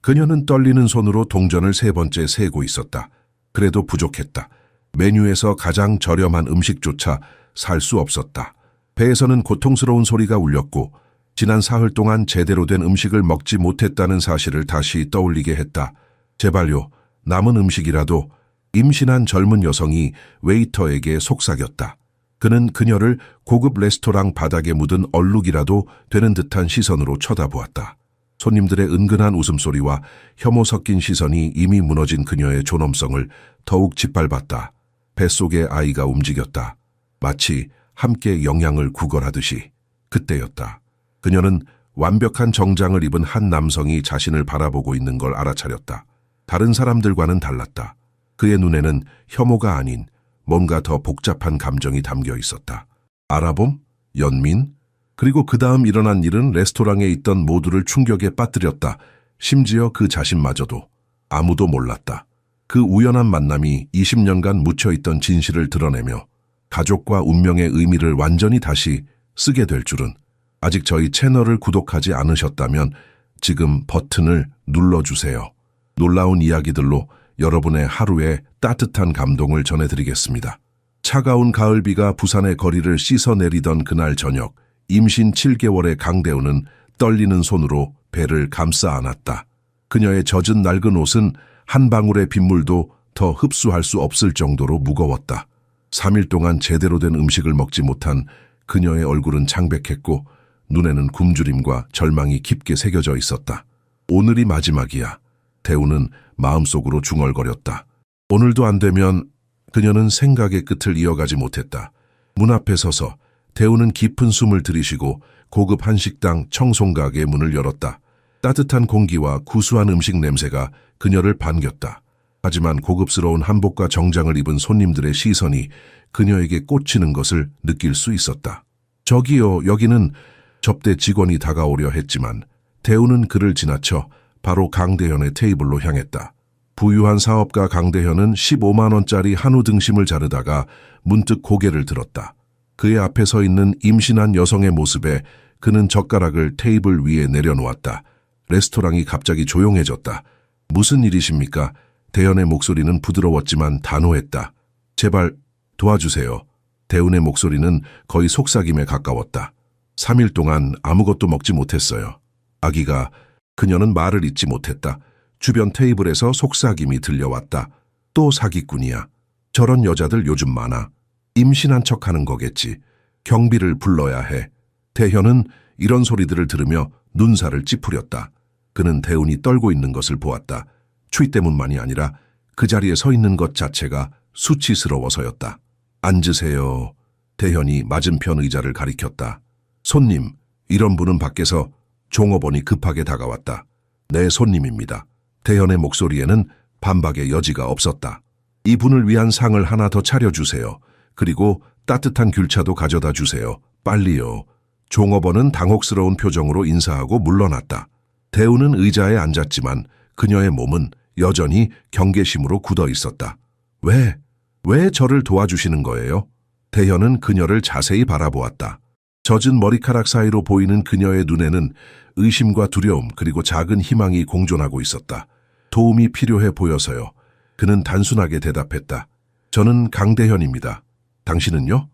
그녀는 떨리는 손으로 동전을 3번째 세고 있었다. 그래도 부족했다. 메뉴에서 가장 저렴한 음식조차 살 수 없었다. 배에서는 고통스러운 소리가 울렸고 지난 사흘 동안 제대로 된 음식을 먹지 못했다는 사실을 다시 떠올리게 했다. 제발요, 남은 음식이라도. 임신한 젊은 여성이 웨이터에게 속삭였다. 그는 그녀를 고급 레스토랑 바닥에 묻은 얼룩이라도 되는 듯한 시선으로 쳐다보았다. 손님들의 은근한 웃음소리와 혐오 섞인 시선이 이미 무너진 그녀의 존엄성을 더욱 짓밟았다. 뱃속의 아이가 움직였다. 마치 함께 영양을 구걸하듯이. 그때였다. 그녀는 완벽한 정장을 입은 한 남성이 자신을 바라보고 있는 걸 알아차렸다. 다른 사람들과는 달랐다. 그의 눈에는 혐오가 아닌 뭔가 더 복잡한 감정이 담겨 있었다. 알아봄? 연민? 그리고 그 다음 일어난 일은 레스토랑에 있던 모두를 충격에 빠뜨렸다. 심지어 그 자신마저도. 아무도 몰랐다. 그 우연한 만남이 20년간 묻혀있던 진실을 드러내며 가족과 운명의 의미를 완전히 다시 쓰게 될 줄은. 아직 저희 채널을 구독하지 않으셨다면 지금 버튼을 눌러주세요. 놀라운 이야기들로 여러분의 하루에 따뜻한 감동을 전해드리겠습니다. 차가운 가을비가 부산의 거리를 씻어내리던 그날 저녁, 임신 7개월의 강대우는 떨리는 손으로 배를 감싸 안았다. 그녀의 젖은 낡은 옷은 한 방울의 빗물도 더 흡수할 수 없을 정도로 무거웠다. 3일 동안 제대로 된 음식을 먹지 못한 그녀의 얼굴은 창백했고 눈에는 굶주림과 절망이 깊게 새겨져 있었다. 오늘이 마지막이야. 대우는 마음속으로 중얼거렸다. 오늘도 안 되면. 그녀는 생각의 끝을 이어가지 못했다. 문 앞에 서서 대우는 깊은 숨을 들이쉬고 고급 한식당 청송가게 문을 열었다. 따뜻한 공기와 구수한 음식 냄새가 그녀를 반겼다. 하지만 고급스러운 한복과 정장을 입은 손님들의 시선이 그녀에게 꽂히는 것을 느낄 수 있었다. 저기요, 여기는. 접대 직원이 다가오려 했지만 대우는 그를 지나쳐 바로 강대현의 테이블로 향했다. 부유한 사업가 강대현은 15만 원짜리 한우 등심을 자르다가 문득 고개를 들었다. 그의 앞에 서 있는 임신한 여성의 모습에 그는 젓가락을 테이블 위에 내려놓았다. 레스토랑이 갑자기 조용해졌다. 무슨 일이십니까? 대현의 목소리는 부드러웠지만 단호했다. 제발 도와주세요. 대운의 목소리는 거의 속삭임에 가까웠다. 3일 동안 아무것도 먹지 못했어요. 아기가. 그녀는 말을 잇지 못했다. 주변 테이블에서 속삭임이 들려왔다. 또 사기꾼이야. 저런 여자들 요즘 많아. 임신한 척하는 거겠지. 경비를 불러야 해. 대현은 이런 소리들을 들으며 눈살을 찌푸렸다. 그는 대운이 떨고 있는 것을 보았다. 추위 때문만이 아니라 그 자리에 서 있는 것 자체가 수치스러워서였다. 앉으세요. 대현이 맞은편 의자를 가리켰다. 손님, 이런 분은 밖에서. 종업원이 급하게 다가왔다. 네, 손님입니다. 대현의 목소리에는 반박의 여지가 없었다. 이분을 위한 상을 하나 더 차려주세요. 그리고 따뜻한 귤차도 가져다 주세요. 빨리요. 종업원은 당혹스러운 표정으로 인사하고 물러났다. 대우는 의자에 앉았지만 그녀의 몸은 여전히 경계심으로 굳어 있었다. 왜 저를 도와주시는 거예요? 대현은 그녀를 자세히 바라보았다. 젖은 머리카락 사이로 보이는 그녀의 눈에는 의심과 두려움 그리고 작은 희망이 공존하고 있었다. 도움이 필요해 보여서요. 그는 단순하게 대답했다. 저는 강대현입니다. 당신은요?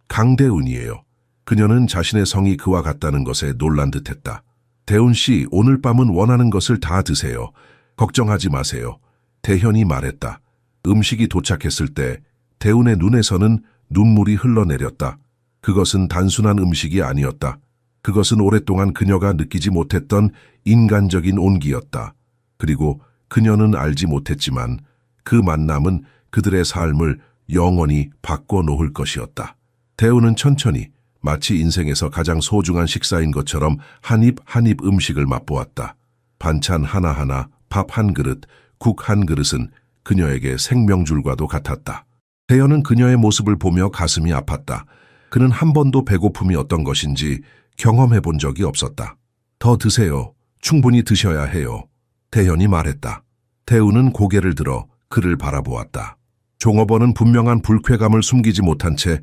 강대운이에요. 그녀는 자신의 성이 그와 같다는 것에 놀란 듯했다. 대운 씨, 오늘 밤은 원하는 것을 다 드세요. 걱정하지 마세요. 대현이 말했다. 음식이 도착했을 때 대운의 눈에서는 눈물이 흘러내렸다. 그것은 단순한 음식이 아니었다. 그것은 오랫동안 그녀가 느끼지 못했던 인간적인 온기였다. 그리고 그녀는 알지 못했지만 그 만남은 그들의 삶을 영원히 바꿔놓을 것이었다. 대우는 천천히 마치 인생에서 가장 소중한 식사인 것처럼 한 입 한 입 음식을 맛보았다. 반찬 하나하나, 밥 한 그릇, 국 한 그릇은 그녀에게 생명줄과도 같았다. 대현은 그녀의 모습을 보며 가슴이 아팠다. 그는 한 번도 배고픔이 어떤 것인지 경험해 본 적이 없었다. 더 드세요. 충분히 드셔야 해요. 대현이 말했다. 대우는 고개를 들어 그를 바라보았다. 종업원은 분명한 불쾌감을 숨기지 못한 채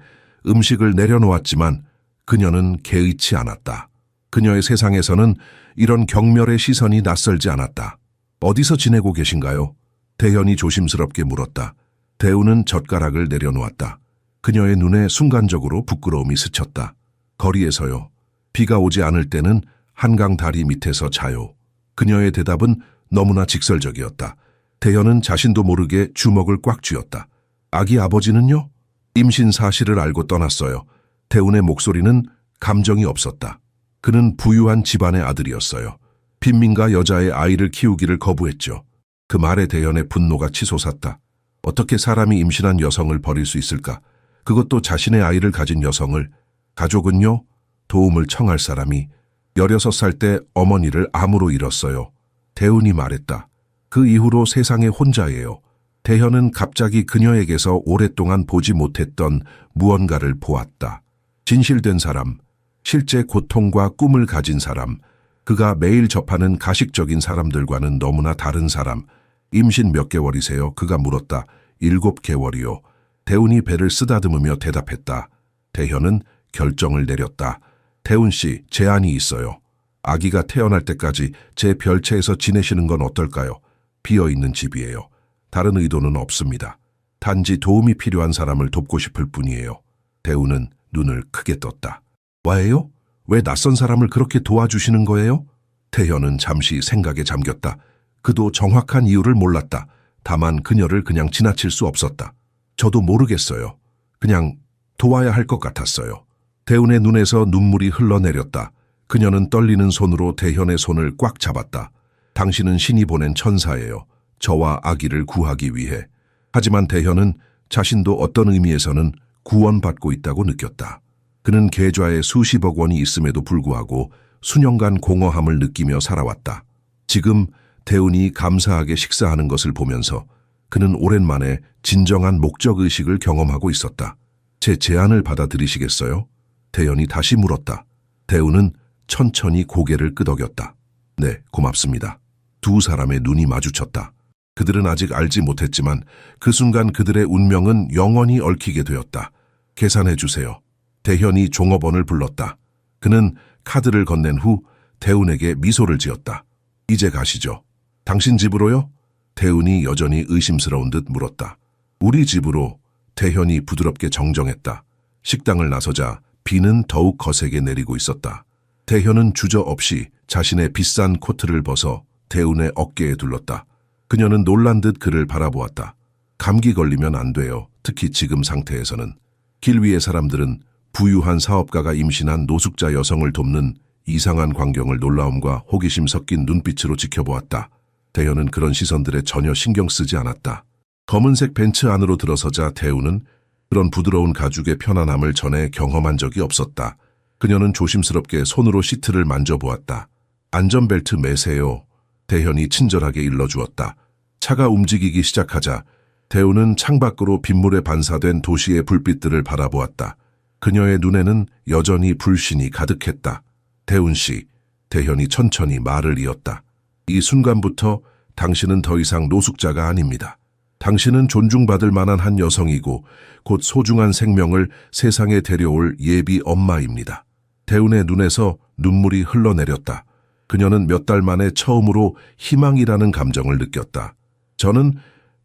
음식을 내려놓았지만 그녀는 개의치 않았다. 그녀의 세상에서는 이런 경멸의 시선이 낯설지 않았다. 어디서 지내고 계신가요? 대현이 조심스럽게 물었다. 대우는 젓가락을 내려놓았다. 그녀의 눈에 순간적으로 부끄러움이 스쳤다. 거리에서요. 비가 오지 않을 때는 한강 다리 밑에서 자요. 그녀의 대답은 너무나 직설적이었다. 대현은 자신도 모르게 주먹을 꽉 쥐었다. 아기 아버지는요? 임신 사실을 알고 떠났어요. 대운의 목소리는 감정이 없었다. 그는 부유한 집안의 아들이었어요. 빈민가 여자의 아이를 키우기를 거부했죠. 그 말에 대현의 분노가 치솟았다. 어떻게 사람이 임신한 여성을 버릴 수 있을까? 그것도 자신의 아이를 가진 여성을. 가족은요? 도움을 청할 사람이. 16살 때 어머니를 암으로 잃었어요. 대운이 말했다. 그 이후로 세상에 혼자예요. 대현은 갑자기 그녀에게서 오랫동안 보지 못했던 무언가를 보았다. 진실된 사람, 실제 고통과 꿈을 가진 사람, 그가 매일 접하는 가식적인 사람들과는 너무나 다른 사람. 임신 몇 개월이세요? 그가 물었다. 7개월이요. 대운이 배를 쓰다듬으며 대답했다. 대현은 결정을 내렸다. 대운 씨, 제안이 있어요. 아기가 태어날 때까지 제 별채에서 지내시는 건 어떨까요? 비어있는 집이에요. 다른 의도는 없습니다. 단지 도움이 필요한 사람을 돕고 싶을 뿐이에요. 대운은 눈을 크게 떴다. 와예요? 왜 낯선 사람을 그렇게 도와주시는 거예요? 대현은 잠시 생각에 잠겼다. 그도 정확한 이유를 몰랐다. 다만 그녀를 그냥 지나칠 수 없었다. 저도 모르겠어요. 그냥 도와야 할 것 같았어요. 대운의 눈에서 눈물이 흘러내렸다. 그녀는 떨리는 손으로 대현의 손을 꽉 잡았다. 당신은 신이 보낸 천사예요. 저와 아기를 구하기 위해. 하지만 대현은 자신도 어떤 의미에서는 구원받고 있다고 느꼈다. 그는 계좌에 수십억 원이 있음에도 불구하고 수년간 공허함을 느끼며 살아왔다. 지금 대운이 감사하게 식사하는 것을 보면서 그는 오랜만에 진정한 목적의식을 경험하고 있었다. 제 제안을 받아들이시겠어요? 대현이 다시 물었다. 대운은 천천히 고개를 끄덕였다. 네, 고맙습니다. 두 사람의 눈이 마주쳤다. 그들은 아직 알지 못했지만 그 순간 그들의 운명은 영원히 얽히게 되었다. 계산해 주세요. 대현이 종업원을 불렀다. 그는 카드를 건넨 후 대운에게 미소를 지었다. 이제 가시죠. 당신 집으로요? 대운이 여전히 의심스러운 듯 물었다. 우리 집으로. 대현이 부드럽게 정정했다. 식당을 나서자 비는 더욱 거세게 내리고 있었다. 대현은 주저없이 자신의 비싼 코트를 벗어 대운의 어깨에 둘렀다. 그녀는 놀란 듯 그를 바라보았다. 감기 걸리면 안 돼요. 특히 지금 상태에서는. 길 위의 사람들은 부유한 사업가가 임신한 노숙자 여성을 돕는 이상한 광경을 놀라움과 호기심 섞인 눈빛으로 지켜보았다. 대현은 그런 시선들에 전혀 신경 쓰지 않았다. 검은색 벤츠 안으로 들어서자 대우는 그런 부드러운 가죽의 편안함을 전에 경험한 적이 없었다. 그녀는 조심스럽게 손으로 시트를 만져보았다. 안전벨트 매세요. 대현이 친절하게 일러주었다. 차가 움직이기 시작하자 대우는 창밖으로 빗물에 반사된 도시의 불빛들을 바라보았다. 그녀의 눈에는 여전히 불신이 가득했다. 대운 씨, 대현이 천천히 말을 이었다. 이 순간부터 당신은 더 이상 노숙자가 아닙니다. 당신은 존중받을 만한 한 여성이고 곧 소중한 생명을 세상에 데려올 예비 엄마입니다. 대운의 눈에서 눈물이 흘러내렸다. 그녀는 몇 달 만에 처음으로 희망이라는 감정을 느꼈다. 저는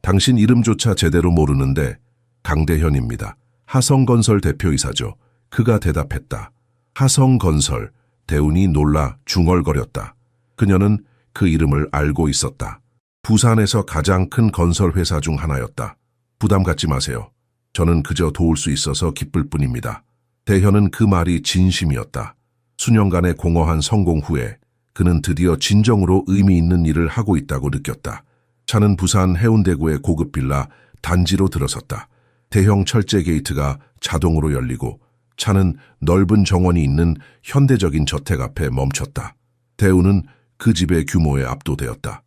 당신 이름조차 제대로 모르는데 강대현입니다. 하성건설 대표이사죠. 그가 대답했다. 하성건설. 대운이 놀라 중얼거렸다. 그녀는 그 이름을 알고 있었다. 부산에서 가장 큰 건설 회사 중 하나였다. 부담 갖지 마세요. 저는 그저 도울 수 있어서 기쁠 뿐입니다. 대현은 그 말이 진심이었다. 수년간의 공허한 성공 후에 그는 드디어 진정으로 의미 있는 일을 하고 있다고 느꼈다. 차는 부산 해운대구의 고급 빌라 단지로 들어섰다. 대형 철제 게이트가 자동으로 열리고 차는 넓은 정원이 있는 현대적인 저택 앞에 멈췄다. 대우는 그 집의 규모에 압도되었다.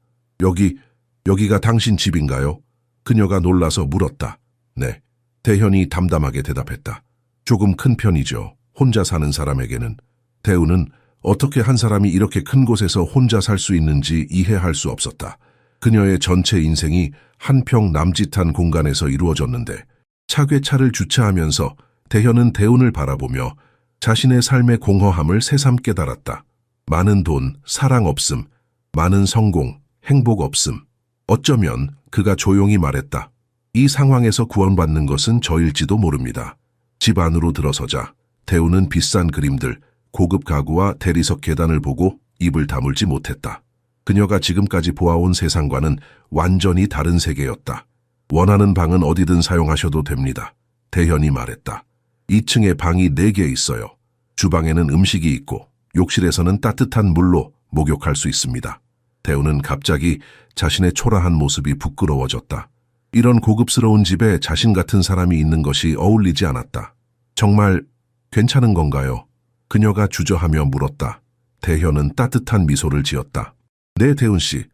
여기가 당신 집인가요? 그녀가 놀라서 물었다. 네. 대현이 담담하게 대답했다. 조금 큰 편이죠. 혼자 사는 사람에게는. 대우는 어떻게 한 사람이 이렇게 큰 곳에서 혼자 살 수 있는지 이해할 수 없었다. 그녀의 전체 인생이 한 평 남짓한 공간에서 이루어졌는데 차괴차를 주차하면서 대현은 대운을 바라보며 자신의 삶의 공허함을 새삼 깨달았다. 많은 돈, 사랑 없음, 많은 성공, 행복 없음. 어쩌면 그가 조용히 말했다. 이 상황에서 구원받는 것은 저일지도 모릅니다. 집 안으로 들어서자 대우는 비싼 그림들, 고급 가구와 대리석 계단을 보고 입을 다물지 못했다. 그녀가 지금까지 보아온 세상과는 완전히 다른 세계였다. 원하는 방은 어디든 사용하셔도 됩니다. 대현이 말했다. 2층에 방이 4개 있어요. 주방에는 음식이 있고 욕실에서는 따뜻한 물로 목욕할 수 있습니다. 대우는 갑자기 자신의 초라한 모습이 부끄러워졌다. 이런 고급스러운 집에 자신 같은 사람이 있는 것이 어울리지 않았다. 정말 괜찮은 건가요? 그녀가 주저하며 물었다. 대현은 따뜻한 미소를 지었다. 네, 대훈 씨.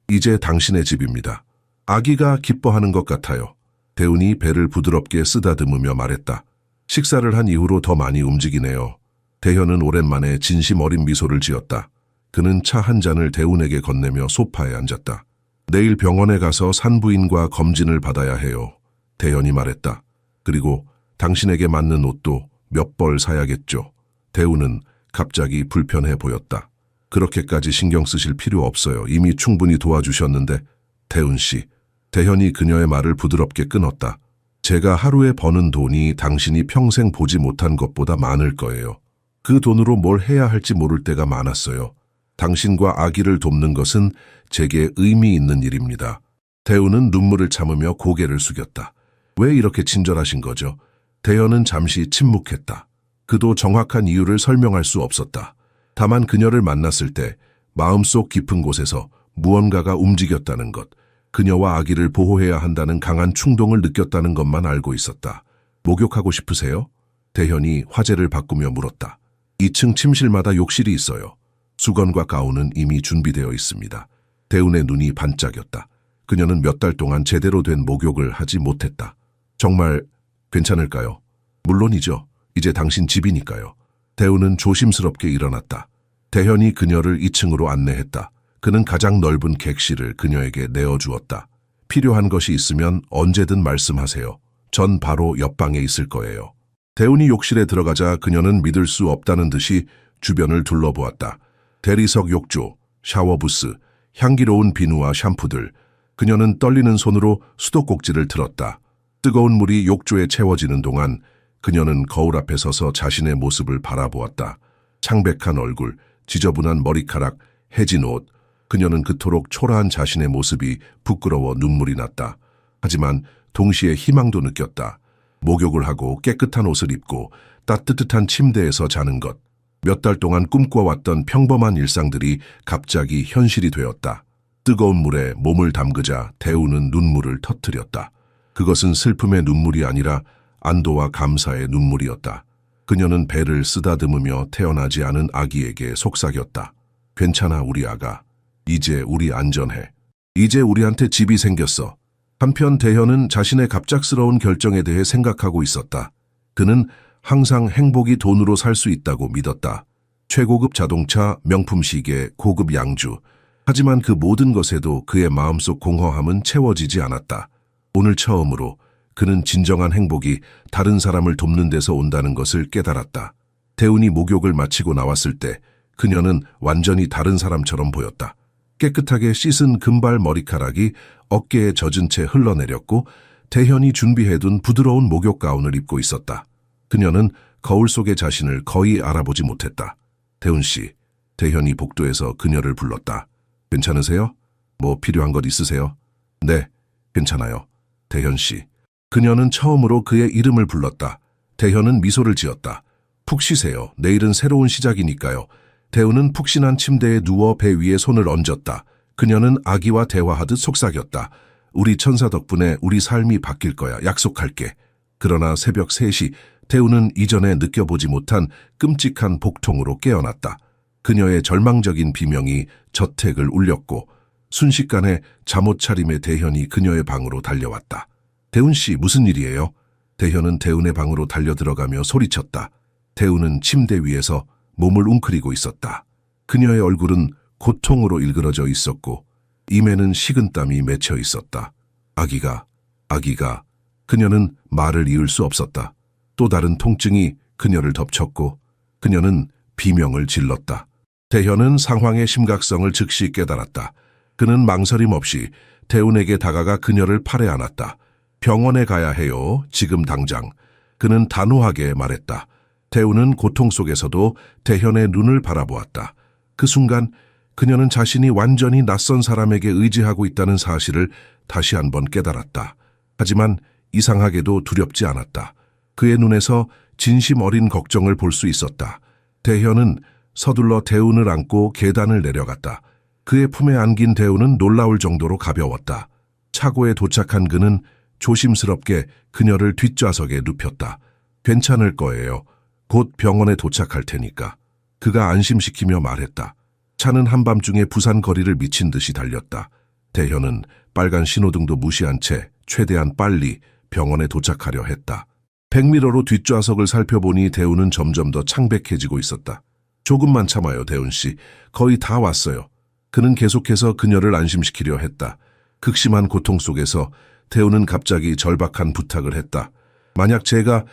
이제 당신의 집입니다. 아기가 기뻐하는 것 같아요. 대훈이 배를 부드럽게 쓰다듬으며 말했다. 식사를 한 이후로 더 많이 움직이네요. 대현은 오랜만에 진심 어린 미소를 지었다. 그는 차 한 잔을 대훈에게 건네며 소파에 앉았다. 내일 병원에 가서 산부인과 검진을 받아야 해요. 대현이 말했다. 그리고 당신에게 맞는 옷도 몇 벌 사야겠죠. 대훈은 갑자기 불편해 보였다. 그렇게까지 신경 쓰실 필요 없어요. 이미 충분히 도와주셨는데. 대훈 씨. 대현이 그녀의 말을 부드럽게 끊었다. 제가 하루에 버는 돈이 당신이 평생 보지 못한 것보다 많을 거예요. 그 돈으로 뭘 해야 할지 모를 때가 많았어요. 당신과 아기를 돕는 것은 제게 의미 있는 일입니다. 대훈은 눈물을 참으며 고개를 숙였다. 왜 이렇게 친절하신 거죠? 대현은 잠시 침묵했다. 그도 정확한 이유를 설명할 수 없었다. 다만 그녀를 만났을 때 마음속 깊은 곳에서 무언가가 움직였다는 것, 그녀와 아기를 보호해야 한다는 강한 충동을 느꼈다는 것만 알고 있었다. 목욕하고 싶으세요? 대현이 화제를 바꾸며 물었다. 2층 침실마다 욕실이 있어요. 수건과 가운은 이미 준비되어 있습니다. 대훈의 눈이 반짝였다. 그녀는 몇 달 동안 제대로 된 목욕을 하지 못했다. 정말 괜찮을까요? 물론이죠. 이제 당신 집이니까요. 대훈은 조심스럽게 일어났다. 대현이 그녀를 2층으로 안내했다. 그는 가장 넓은 객실을 그녀에게 내어주었다. 필요한 것이 있으면 언제든 말씀하세요. 전 바로 옆방에 있을 거예요. 대훈이 욕실에 들어가자 그녀는 믿을 수 없다는 듯이 주변을 둘러보았다. 대리석 욕조, 샤워부스, 향기로운 비누와 샴푸들. 그녀는 떨리는 손으로 수도꼭지를 틀었다. 뜨거운 물이 욕조에 채워지는 동안 그녀는 거울 앞에 서서 자신의 모습을 바라보았다. 창백한 얼굴, 지저분한 머리카락, 해진 옷. 그녀는 그토록 초라한 자신의 모습이 부끄러워 눈물이 났다. 하지만 동시에 희망도 느꼈다. 목욕을 하고 깨끗한 옷을 입고 따뜻한 침대에서 자는 것. 몇 달 동안 꿈꿔왔던 평범한 일상들이 갑자기 현실이 되었다. 뜨거운 물에 몸을 담그자 대우는 눈물을 터뜨렸다. 그것은 슬픔의 눈물이 아니라 안도와 감사의 눈물이었다. 그녀는 배를 쓰다듬으며 태어나지 않은 아기에게 속삭였다. 괜찮아, 우리 아가. 이제 우리 안전해. 이제 우리한테 집이 생겼어. 한편 대현은 자신의 갑작스러운 결정에 대해 생각하고 있었다. 그는 항상 행복이 돈으로 살 수 있다고 믿었다. 최고급 자동차, 명품 시계, 고급 양주. 하지만 그 모든 것에도 그의 마음속 공허함은 채워지지 않았다. 오늘 처음으로 그는 진정한 행복이 다른 사람을 돕는 데서 온다는 것을 깨달았다. 대훈이 목욕을 마치고 나왔을 때 그녀는 완전히 다른 사람처럼 보였다. 깨끗하게 씻은 금발 머리카락이 어깨에 젖은 채 흘러내렸고 대현이 준비해둔 부드러운 목욕 가운을 입고 있었다. 그녀는 거울 속의 자신을 거의 알아보지 못했다. 대훈 씨, 대현이 복도에서 그녀를 불렀다. 괜찮으세요? 뭐 필요한 것 있으세요? 네, 괜찮아요. 대현 씨. 그녀는 처음으로 그의 이름을 불렀다. 대현은 미소를 지었다. 푹 쉬세요. 내일은 새로운 시작이니까요. 대훈은 푹신한 침대에 누워 배 위에 손을 얹었다. 그녀는 아기와 대화하듯 속삭였다. 우리 천사 덕분에 우리 삶이 바뀔 거야. 약속할게. 그러나 새벽 3시 대훈은 이전에 느껴보지 못한 끔찍한 복통으로 깨어났다. 그녀의 절망적인 비명이 저택을 울렸고 순식간에 잠옷 차림의 대현이 그녀의 방으로 달려왔다. 대훈 씨, 무슨 일이에요? 대현은 대훈의 방으로 달려들어가며 소리쳤다. 대훈은 침대 위에서 몸을 웅크리고 있었다. 그녀의 얼굴은 고통으로 일그러져 있었고 입에는 식은땀이 맺혀 있었다. 아기가. 그녀는 말을 이을 수 없었다. 또 다른 통증이 그녀를 덮쳤고 그녀는 비명을 질렀다. 대현은 상황의 심각성을 즉시 깨달았다. 그는 망설임 없이 대운에게 다가가 그녀를 팔에 안았다. 병원에 가야 해요. 지금 당장. 그는 단호하게 말했다. 대운은 고통 속에서도 대현의 눈을 바라보았다. 그 순간 그녀는 자신이 완전히 낯선 사람에게 의지하고 있다는 사실을 다시 한번 깨달았다. 하지만 이상하게도 두렵지 않았다. 그의 눈에서 진심 어린 걱정을 볼 수 있었다. 대현은 서둘러 대운을 안고 계단을 내려갔다. 그의 품에 안긴 대운은 놀라울 정도로 가벼웠다. 차고에 도착한 그는 조심스럽게 그녀를 뒷좌석에 눕혔다. 괜찮을 거예요. 곧 병원에 도착할 테니까. 그가 안심시키며 말했다. 차는 한밤중에 부산 거리를 미친 듯이 달렸다. 대현은 빨간 신호등도 무시한 채 최대한 빨리 병원에 도착하려 했다. 백미러로 뒷좌석을 살펴보니 대운은 점점 더 창백해지고 있었다. 조금만 참아요, 대운 씨. 거의 다 왔어요. 그는 계속해서 그녀를 안심시키려 했다. 극심한 고통 속에서 대운은 갑자기 절박한 부탁을 했다. 만약 제가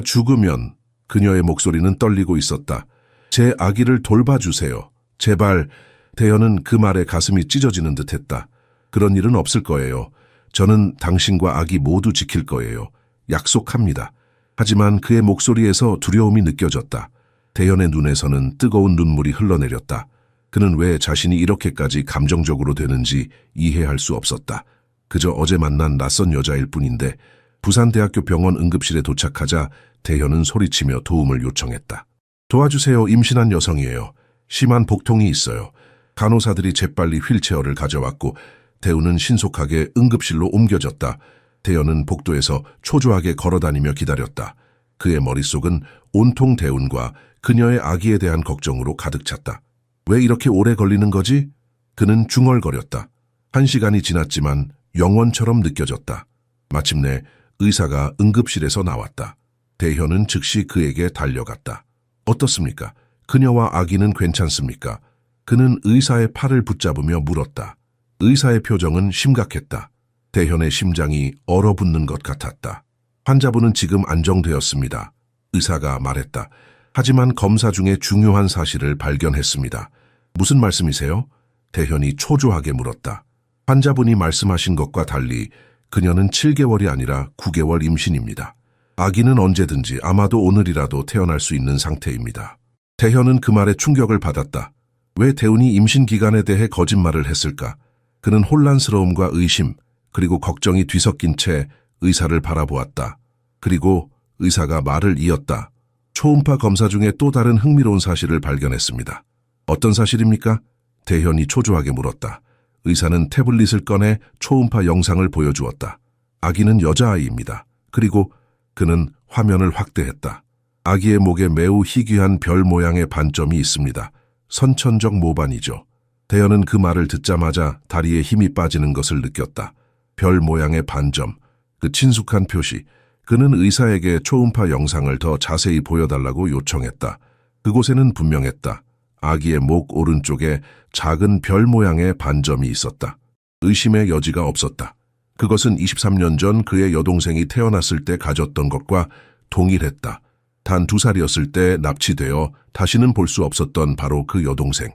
죽으면. 그녀의 목소리는 떨리고 있었다. 제 아기를 돌봐주세요. 제발. 대현은 그 말에 가슴이 찢어지는 듯했다. 그런 일은 없을 거예요. 저는 당신과 아기 모두 지킬 거예요. 약속합니다. 하지만 그의 목소리에서 두려움이 느껴졌다. 대현의 눈에서는 뜨거운 눈물이 흘러내렸다. 그는 왜 자신이 이렇게까지 감정적으로 되는지 이해할 수 없었다. 그저 어제 만난 낯선 여자일 뿐인데 부산대학교 병원 응급실에 도착하자 대현은 소리치며 도움을 요청했다. 도와주세요. 임신한 여성이에요. 심한 복통이 있어요. 간호사들이 재빨리 휠체어를 가져왔고 대운은 신속하게 응급실로 옮겨졌다. 대현은 복도에서 초조하게 걸어다니며 기다렸다. 그의 머릿속은 온통 대운과 그녀의 아기에 대한 걱정으로 가득 찼다. 왜 이렇게 오래 걸리는 거지? 그는 중얼거렸다. 1시간이 지났지만 영원처럼 느껴졌다. 마침내 의사가 응급실에서 나왔다. 대현은 즉시 그에게 달려갔다. 어떻습니까? 그녀와 아기는 괜찮습니까? 그는 의사의 팔을 붙잡으며 물었다. 의사의 표정은 심각했다. 대현의 심장이 얼어붙는 것 같았다. 환자분은 지금 안정되었습니다. 의사가 말했다. 하지만 검사 중에 중요한 사실을 발견했습니다. 무슨 말씀이세요? 대현이 초조하게 물었다. 환자분이 말씀하신 것과 달리 그녀는 7개월이 아니라 9개월 임신입니다. 아기는 언제든지 아마도 오늘이라도 태어날 수 있는 상태입니다. 대현은 그 말에 충격을 받았다. 왜 대운이 임신 기간에 대해 거짓말을 했을까? 그는 혼란스러움과 의심, 그리고 걱정이 뒤섞인 채 의사를 바라보았다. 그리고 의사가 말을 이었다. 초음파 검사 중에 또 다른 흥미로운 사실을 발견했습니다. 어떤 사실입니까? 대현이 초조하게 물었다. 의사는 태블릿을 꺼내 초음파 영상을 보여주었다. 아기는 여자아이입니다. 그리고 그는 화면을 확대했다. 아기의 목에 매우 희귀한 별 모양의 반점이 있습니다. 선천적 모반이죠. 대현은 그 말을 듣자마자 다리에 힘이 빠지는 것을 느꼈다. 별 모양의 반점, 그 친숙한 표시. 그는 의사에게 초음파 영상을 더 자세히 보여달라고 요청했다. 그곳에는 분명했다. 아기의 목 오른쪽에 작은 별 모양의 반점이 있었다. 의심의 여지가 없었다. 그것은 23년 전 그의 여동생이 태어났을 때 가졌던 것과 동일했다. 단 2살이었을 때 납치되어 다시는 볼 수 없었던 바로 그 여동생.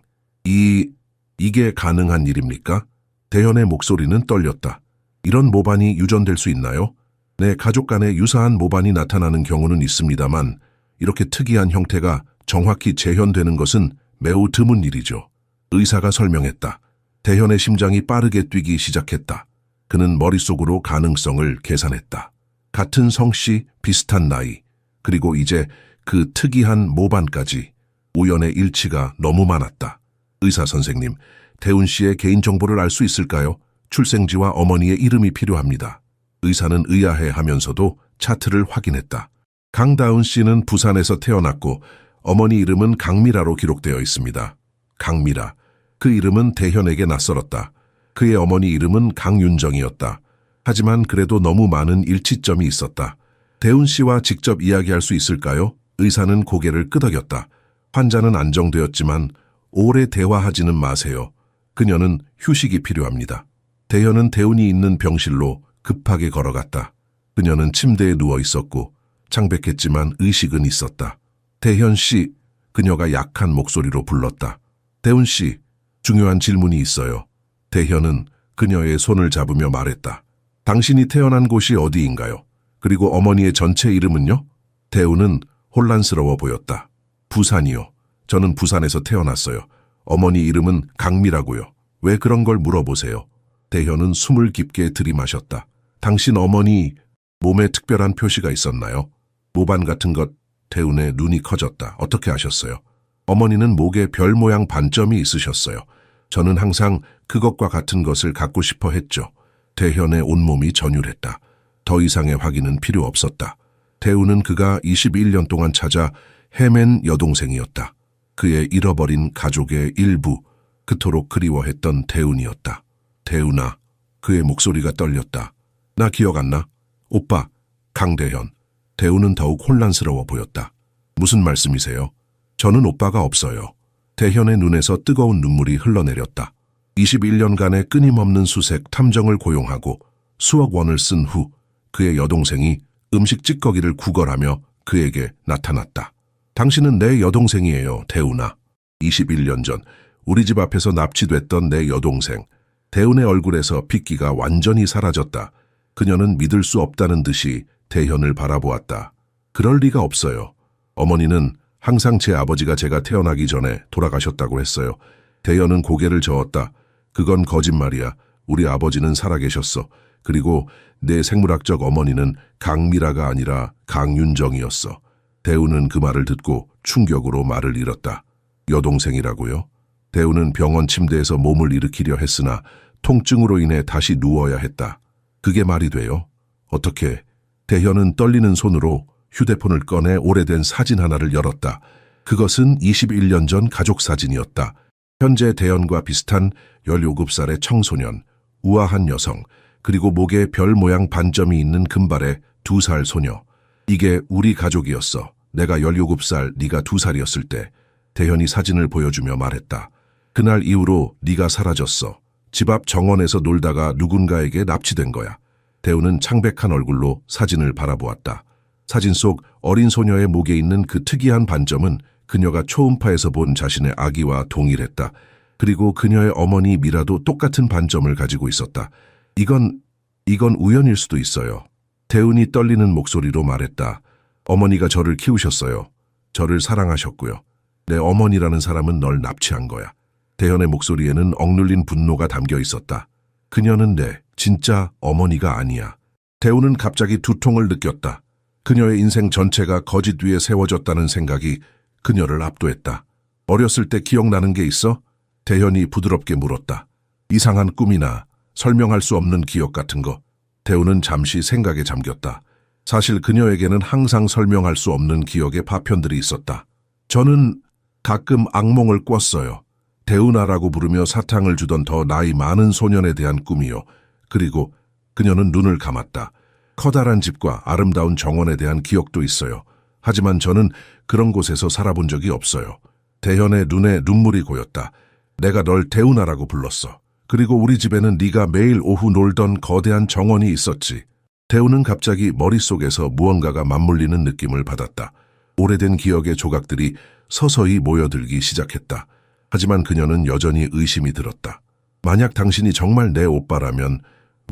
이게 가능한 일입니까? 대현의 목소리는 떨렸다. 이런 모반이 유전될 수 있나요? 네, 가족 간에 유사한 모반이 나타나는 경우는 있습니다만 이렇게 특이한 형태가 정확히 재현되는 것은 매우 드문 일이죠. 의사가 설명했다. 대현의 심장이 빠르게 뛰기 시작했다. 그는 머릿속으로 가능성을 계산했다. 같은 성씨, 비슷한 나이, 그리고 이제 그 특이한 모반까지. 우연의 일치가 너무 많았다. 의사 선생님, 대운 씨의 개인정보를 알 수 있을까요? 출생지와 어머니의 이름이 필요합니다. 의사는 의아해하면서도 차트를 확인했다. 강다운 씨는 부산에서 태어났고 어머니 이름은 강미라로 기록되어 있습니다. 강미라. 그 이름은 대현에게 낯설었다. 그의 어머니 이름은 강윤정이었다. 하지만 그래도 너무 많은 일치점이 있었다. 대운 씨와 직접 이야기할 수 있을까요? 의사는 고개를 끄덕였다. 환자는 안정되었지만 오래 대화하지는 마세요. 그녀는 휴식이 필요합니다. 대현은 대운이 있는 병실로 급하게 걸어갔다. 그녀는 침대에 누워 있었고 창백했지만 의식은 있었다. 대현 씨, 그녀가 약한 목소리로 불렀다. 대훈 씨, 중요한 질문이 있어요. 대현은 그녀의 손을 잡으며 말했다. 당신이 태어난 곳이 어디인가요? 그리고 어머니의 전체 이름은요? 대훈은 혼란스러워 보였다. 부산이요. 저는 부산에서 태어났어요. 어머니 이름은 강미라고요. 왜 그런 걸 물어보세요? 대현은 숨을 깊게 들이마셨다. 당신 어머니 몸에 특별한 표시가 있었나요? 모반 같은 것. 대훈의 눈이 커졌다. 어떻게 아셨어요? 어머니는 목에 별 모양 반점이 있으셨어요. 저는 항상 그것과 같은 것을 갖고 싶어 했죠. 대현의 온몸이 전율했다. 더 이상의 확인은 필요 없었다. 대훈은 그가 21년 동안 찾아 헤맨 여동생이었다. 그의 잃어버린 가족의 일부, 그토록 그리워했던 대훈이었다. 대훈아, 그의 목소리가 떨렸다. 나 기억 안 나? 오빠, 강대현. 대훈은 더욱 혼란스러워 보였다. 무슨 말씀이세요? 저는 오빠가 없어요. 대현의 눈에서 뜨거운 눈물이 흘러내렸다. 21년간의 끊임없는 수색 탐정을 고용하고 수억 원을 쓴 후 그의 여동생이 음식 찌꺼기를 구걸하며 그에게 나타났다. 당신은 내 여동생이에요, 대훈아. 21년 전 우리 집 앞에서 납치됐던 내 여동생. 대훈의 얼굴에서 핏기가 완전히 사라졌다. 그녀는 믿을 수 없다는 듯이 대현을 바라보았다. 그럴 리가 없어요. 어머니는 항상 제 아버지가 제가 태어나기 전에 돌아가셨다고 했어요. 대현은 고개를 저었다. 그건 거짓말이야. 우리 아버지는 살아계셨어. 그리고 내 생물학적 어머니는 강미라가 아니라 강윤정이었어. 대훈은 그 말을 듣고 충격으로 말을 잃었다. 여동생이라고요? 대훈은 병원 침대에서 몸을 일으키려 했으나 통증으로 인해 다시 누워야 했다. 그게 말이 돼요? 어떻게? 대현은 떨리는 손으로 휴대폰을 꺼내 오래된 사진 하나를 열었다. 그것은 21년 전 가족 사진이었다. 현재 대현과 비슷한 17살의 청소년, 우아한 여성, 그리고 목에 별 모양 반점이 있는 금발의 2살 소녀. 이게 우리 가족이었어. 내가 17살, 네가 2살이었을 때. 대현이 사진을 보여주며 말했다. 그날 이후로 네가 사라졌어. 집 앞 정원에서 놀다가 누군가에게 납치된 거야. 대훈은 창백한 얼굴로 사진을 바라보았다. 사진 속 어린 소녀의 목에 있는 그 특이한 반점은 그녀가 초음파에서 본 자신의 아기와 동일했다. 그리고 그녀의 어머니 미라도 똑같은 반점을 가지고 있었다. 이건 우연일 수도 있어요. 대훈이 떨리는 목소리로 말했다. 어머니가 저를 키우셨어요. 저를 사랑하셨고요. 내 어머니라는 사람은 널 납치한 거야. 대현의 목소리에는 억눌린 분노가 담겨 있었다. 그녀는 내 진짜 어머니가 아니야. 대훈은 갑자기 두통을 느꼈다. 그녀의 인생 전체가 거짓 위에 세워졌다는 생각이 그녀를 압도했다. 어렸을 때 기억나는 게 있어? 대현이 부드럽게 물었다. 이상한 꿈이나 설명할 수 없는 기억 같은 거. 대훈은 잠시 생각에 잠겼다. 사실 그녀에게는 항상 설명할 수 없는 기억의 파편들이 있었다. 저는 가끔 악몽을 꿨어요. 대훈아라고 부르며 사탕을 주던 더 나이 많은 소년에 대한 꿈이요. 그리고 그녀는 눈을 감았다. 커다란 집과 아름다운 정원에 대한 기억도 있어요. 하지만 저는 그런 곳에서 살아본 적이 없어요. 대현의 눈에 눈물이 고였다. 내가 널 대훈아라고 불렀어. 그리고 우리 집에는 네가 매일 오후 놀던 거대한 정원이 있었지. 대훈은 갑자기 머릿속에서 무언가가 맞물리는 느낌을 받았다. 오래된 기억의 조각들이 서서히 모여들기 시작했다. 하지만 그녀는 여전히 의심이 들었다. 만약 당신이 정말 내 오빠라면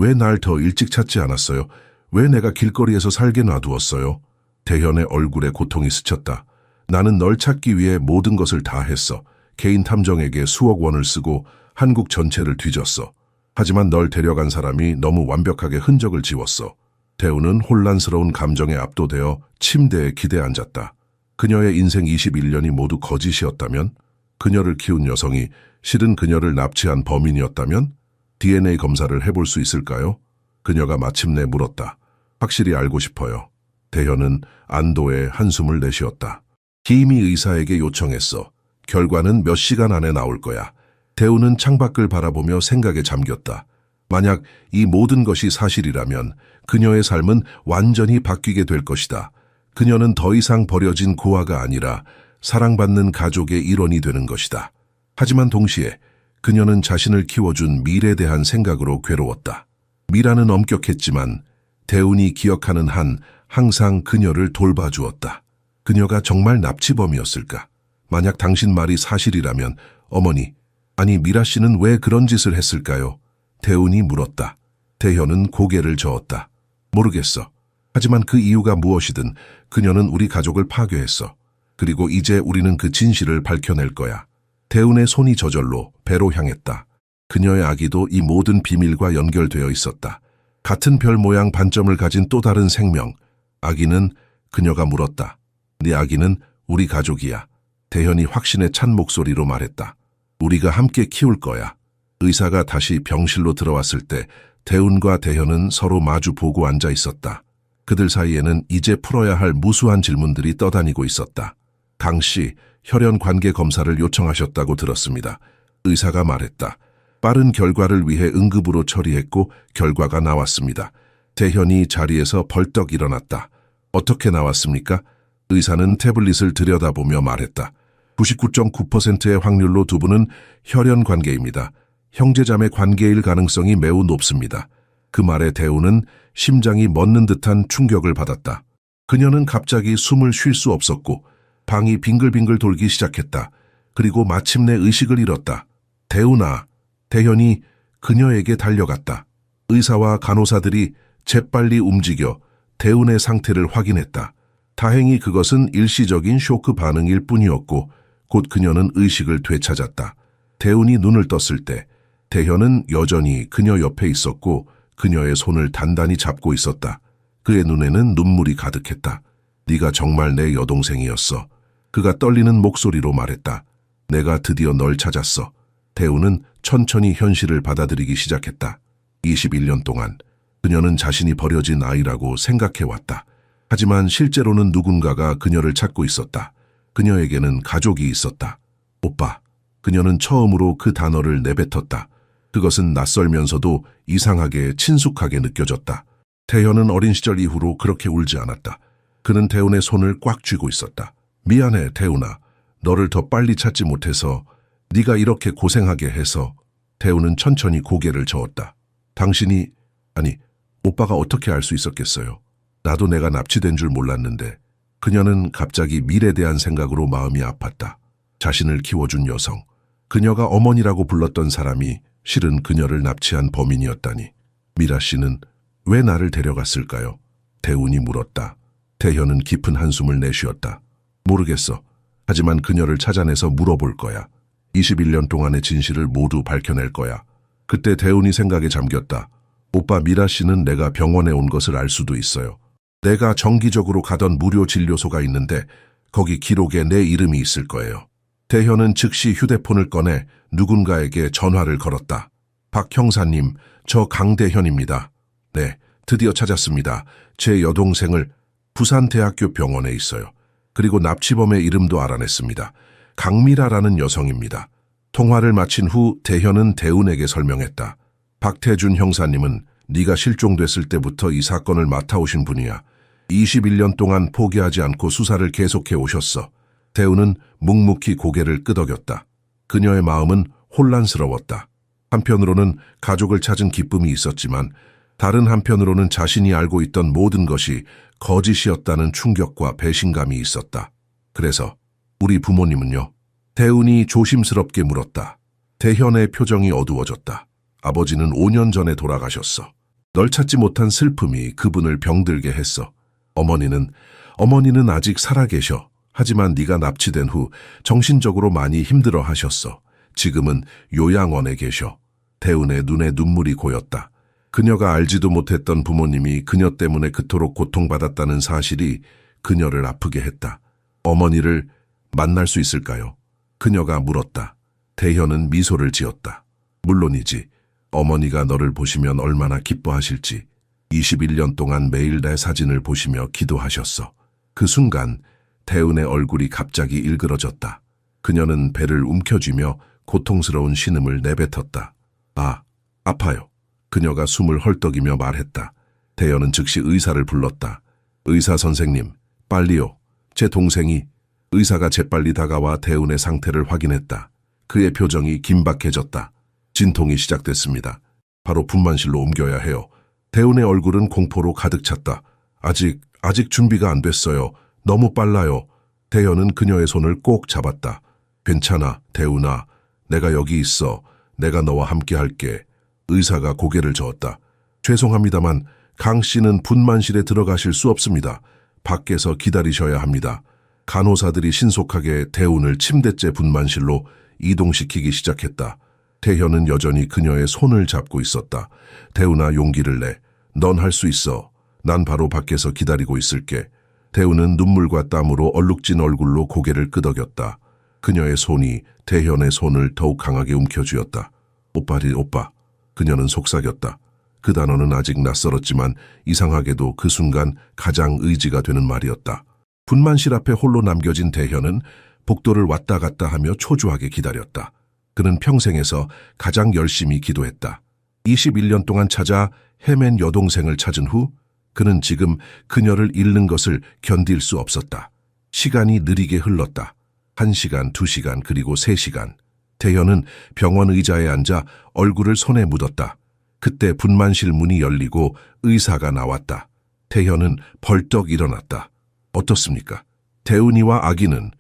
왜 날 더 일찍 찾지 않았어요? 왜 내가 길거리에서 살게 놔두었어요? 대현의 얼굴에 고통이 스쳤다. 나는 널 찾기 위해 모든 것을 다 했어. 개인 탐정에게 수억 원을 쓰고 한국 전체를 뒤졌어. 하지만 널 데려간 사람이 너무 완벽하게 흔적을 지웠어. 대훈은 혼란스러운 감정에 압도되어 침대에 기대 앉았다. 그녀의 인생 21년이 모두 거짓이었다면? 그녀를 키운 여성이 실은 그녀를 납치한 범인이었다면? DNA 검사를 해볼 수 있을까요? 그녀가 마침내 물었다. 확실히 알고 싶어요. 대현은 안도의 한숨을 내쉬었다. 기미 의사에게 요청했어. 결과는 몇 시간 안에 나올 거야. 대훈은 창밖을 바라보며 생각에 잠겼다. 만약 이 모든 것이 사실이라면 그녀의 삶은 완전히 바뀌게 될 것이다. 그녀는 더 이상 버려진 고아가 아니라 사랑받는 가족의 일원이 되는 것이다. 하지만 동시에 그녀는 자신을 키워준 미래에 대한 생각으로 괴로웠다. 미라는 엄격했지만 대훈이 기억하는 한 항상 그녀를 돌봐주었다. 그녀가 정말 납치범이었을까? 만약 당신 말이 사실이라면 어머니, 아니 미라 씨는 왜 그런 짓을 했을까요? 대운이 물었다. 대현은 고개를 저었다. 모르겠어. 하지만 그 이유가 무엇이든 그녀는 우리 가족을 파괴했어. 그리고 이제 우리는 그 진실을 밝혀낼 거야. 대운의 손이 저절로 배로 향했다. 그녀의 아기도 이 모든 비밀과 연결되어 있었다. 같은 별 모양 반점을 가진 또 다른 생명. 아기는 그녀가 물었다. 네 아기는 우리 가족이야. 대현이 확신에 찬 목소리로 말했다. 우리가 함께 키울 거야. 의사가 다시 병실로 들어왔을 때 대운과 대현은 서로 마주 보고 앉아 있었다. 그들 사이에는 이제 풀어야 할 무수한 질문들이 떠다니고 있었다. 강 씨, 혈연 관계 검사를 요청하셨다고 들었습니다. 의사가 말했다. 빠른 결과를 위해 응급으로 처리했고 결과가 나왔습니다. 대현이 자리에서 벌떡 일어났다. 어떻게 나왔습니까? 의사는 태블릿을 들여다보며 말했다. 99.9%의 확률로 두 분은 혈연 관계입니다. 형제자매 관계일 가능성이 매우 높습니다. 그 말에 대우는 심장이 멎는 듯한 충격을 받았다. 그녀는 갑자기 숨을 쉴 수 없었고 방이 빙글빙글 돌기 시작했다. 그리고 마침내 의식을 잃었다. 대우나, 대현이 그녀에게 달려갔다. 의사와 간호사들이 재빨리 움직여 대운의 상태를 확인했다. 다행히 그것은 일시적인 쇼크 반응일 뿐이었고 곧 그녀는 의식을 되찾았다. 대운이 눈을 떴을 때 대현은 여전히 그녀 옆에 있었고 그녀의 손을 단단히 잡고 있었다. 그의 눈에는 눈물이 가득했다. 네가 정말 내 여동생이었어. 그가 떨리는 목소리로 말했다. 내가 드디어 널 찾았어. 대우는 천천히 현실을 받아들이기 시작했다. 21년 동안 그녀는 자신이 버려진 아이라고 생각해왔다. 하지만 실제로는 누군가가 그녀를 찾고 있었다. 그녀에게는 가족이 있었다. 오빠. 그녀는 처음으로 그 단어를 내뱉었다. 그것은 낯설면서도 이상하게 친숙하게 느껴졌다. 대현은 어린 시절 이후로 그렇게 울지 않았다. 그는 대운의 손을 꽉 쥐고 있었다. 미안해, 대운아. 너를 더 빨리 찾지 못해서 네가 이렇게 고생하게 해서. 대운은 천천히 고개를 저었다. 당신이, 아니, 오빠가 어떻게 알 수 있었겠어요? 나도 내가 납치된 줄 몰랐는데. 그녀는 갑자기 미래에 대한 생각으로 마음이 아팠다. 자신을 키워준 여성, 그녀가 어머니라고 불렀던 사람이 실은 그녀를 납치한 범인이었다니. 미라 씨는 왜 나를 데려갔을까요? 대운이 물었다. 대현은 깊은 한숨을 내쉬었다. 모르겠어. 하지만 그녀를 찾아내서 물어볼 거야. 21년 동안의 진실을 모두 밝혀낼 거야. 그때 대운이 생각에 잠겼다. 오빠, 미라 씨는 내가 병원에 온 것을 알 수도 있어요. 내가 정기적으로 가던 무료 진료소가 있는데 거기 기록에 내 이름이 있을 거예요. 대현은 즉시 휴대폰을 꺼내 누군가에게 전화를 걸었다. 박 형사님, 저 강대현입니다. 네, 드디어 찾았습니다. 제 여동생을 부산대학교 병원에 있어요. 그리고 납치범의 이름도 알아냈습니다. 강미라라는 여성입니다. 통화를 마친 후 대현은 대운에게 설명했다. 박태준 형사님은 네가 실종됐을 때부터 이 사건을 맡아오신 분이야. 21년 동안 포기하지 않고 수사를 계속해 오셨어. 대운은 묵묵히 고개를 끄덕였다. 그녀의 마음은 혼란스러웠다. 한편으로는 가족을 찾은 기쁨이 있었지만 다른 한편으로는 자신이 알고 있던 모든 것이 거짓이었다는 충격과 배신감이 있었다. 그래서 우리 부모님은요? 대운이 조심스럽게 물었다. 대현의 표정이 어두워졌다. 아버지는 5년 전에 돌아가셨어. 널 찾지 못한 슬픔이 그분을 병들게 했어. 어머니는 아직 살아계셔. 하지만 네가 납치된 후 정신적으로 많이 힘들어 하셨어. 지금은 요양원에 계셔. 대운의 눈에 눈물이 고였다. 그녀가 알지도 못했던 부모님이 그녀 때문에 그토록 고통받았다는 사실이 그녀를 아프게 했다. 어머니를 만날 수 있을까요? 그녀가 물었다. 대현은 미소를 지었다. 물론이지. 어머니가 너를 보시면 얼마나 기뻐하실지. 21년 동안 매일 내 사진을 보시며 기도하셨어. 그 순간 대운의 얼굴이 갑자기 일그러졌다. 그녀는 배를 움켜쥐며 고통스러운 신음을 내뱉었다. 아, 아파요. 그녀가 숨을 헐떡이며 말했다. 대현은 즉시 의사를 불렀다. 의사 선생님, 빨리요. 제 동생이. 의사가 재빨리 다가와 대운의 상태를 확인했다. 그의 표정이 긴박해졌다. 진통이 시작됐습니다. 바로 분만실로 옮겨야 해요. 대운의 얼굴은 공포로 가득 찼다. 아직 준비가 안 됐어요. 너무 빨라요. 대현은 그녀의 손을 꼭 잡았다. 괜찮아, 대운아. 내가 여기 있어. 내가 너와 함께 할게. 의사가 고개를 저었다. 죄송합니다만 강 씨는 분만실에 들어가실 수 없습니다. 밖에서 기다리셔야 합니다. 간호사들이 신속하게 대운을 침대째 분만실로 이동시키기 시작했다. 태현은 여전히 그녀의 손을 잡고 있었다. 대운아, 용기를 내. 넌 할 수 있어. 난 바로 밖에서 기다리고 있을게. 대운은 눈물과 땀으로 얼룩진 얼굴로 고개를 끄덕였다. 그녀의 손이 태현의 손을 더욱 강하게 움켜쥐었다. 오빠. 그녀는 속삭였다. 그 단어는 아직 낯설었지만 이상하게도 그 순간 가장 의지가 되는 말이었다. 분만실 앞에 홀로 남겨진 태현은 복도를 왔다 갔다 하며 초조하게 기다렸다. 그는 평생에서 가장 열심히 기도했다. 21년 동안 찾아 헤맨 여동생을 찾은 후 그는 지금 그녀를 잃는 것을 견딜 수 없었다. 시간이 느리게 흘렀다. 1시간, 2시간, 그리고 3시간. 태현은 병원 의자에 앉아 얼굴을 손에 묻었다. 그때 분만실 문이 열리고 의사가 나왔다. 태현은 벌떡 일어났다. 어떻습니까? 대운이와 아기는?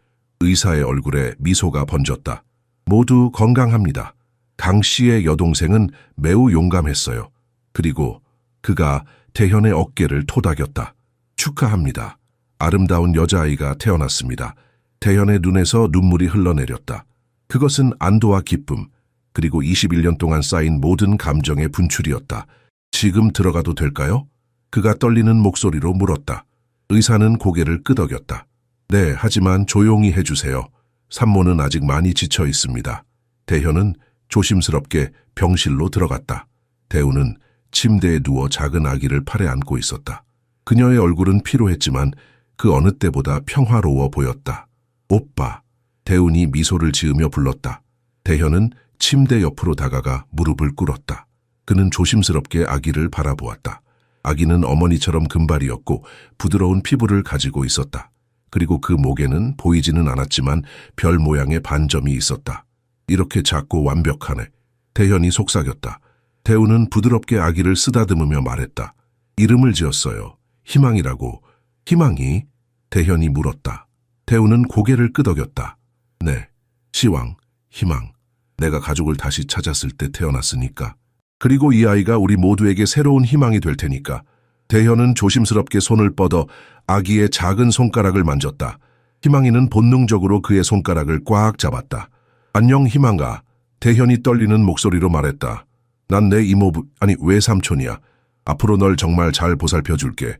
의사의 얼굴에 미소가 번졌다. 모두 건강합니다. 강 씨의 여동생은 매우 용감했어요. 그리고 그가 태현의 어깨를 토닥였다. 축하합니다. 아름다운 여자아이가 태어났습니다. 태현의 눈에서 눈물이 흘러내렸다. 그것은 안도와 기쁨, 그리고 21년 동안 쌓인 모든 감정의 분출이었다. 지금 들어가도 될까요? 그가 떨리는 목소리로 물었다. 의사는 고개를 끄덕였다. 네, 하지만 조용히 해주세요. 산모는 아직 많이 지쳐 있습니다. 태현은 조심스럽게 병실로 들어갔다. 대우는 침대에 누워 작은 아기를 팔에 안고 있었다. 그녀의 얼굴은 피로했지만 그 어느 때보다 평화로워 보였다. 오빠. 대운이 미소를 지으며 불렀다. 태현은 침대 옆으로 다가가 무릎을 꿇었다. 그는 조심스럽게 아기를 바라보았다. 아기는 어머니처럼 금발이었고 부드러운 피부를 가지고 있었다. 그리고 그 목에는 보이지는 않았지만 별 모양의 반점이 있었다. 이렇게 작고 완벽하네. 태현이 속삭였다. 대우는 부드럽게 아기를 쓰다듬으며 말했다. 이름을 지었어요. 희망이라고. 희망이? 태현이 물었다. 대우는 고개를 끄덕였다. 네, 시왕, 희망. 내가 가족을 다시 찾았을 때 태어났으니까. 그리고 이 아이가 우리 모두에게 새로운 희망이 될 테니까. 태현은 조심스럽게 손을 뻗어 아기의 작은 손가락을 만졌다. 희망이는 본능적으로 그의 손가락을 꽉 잡았다. 안녕 희망아. 태현이 떨리는 목소리로 말했다. 난 내 이모부, 아니 외삼촌이야. 앞으로 널 정말 잘 보살펴줄게.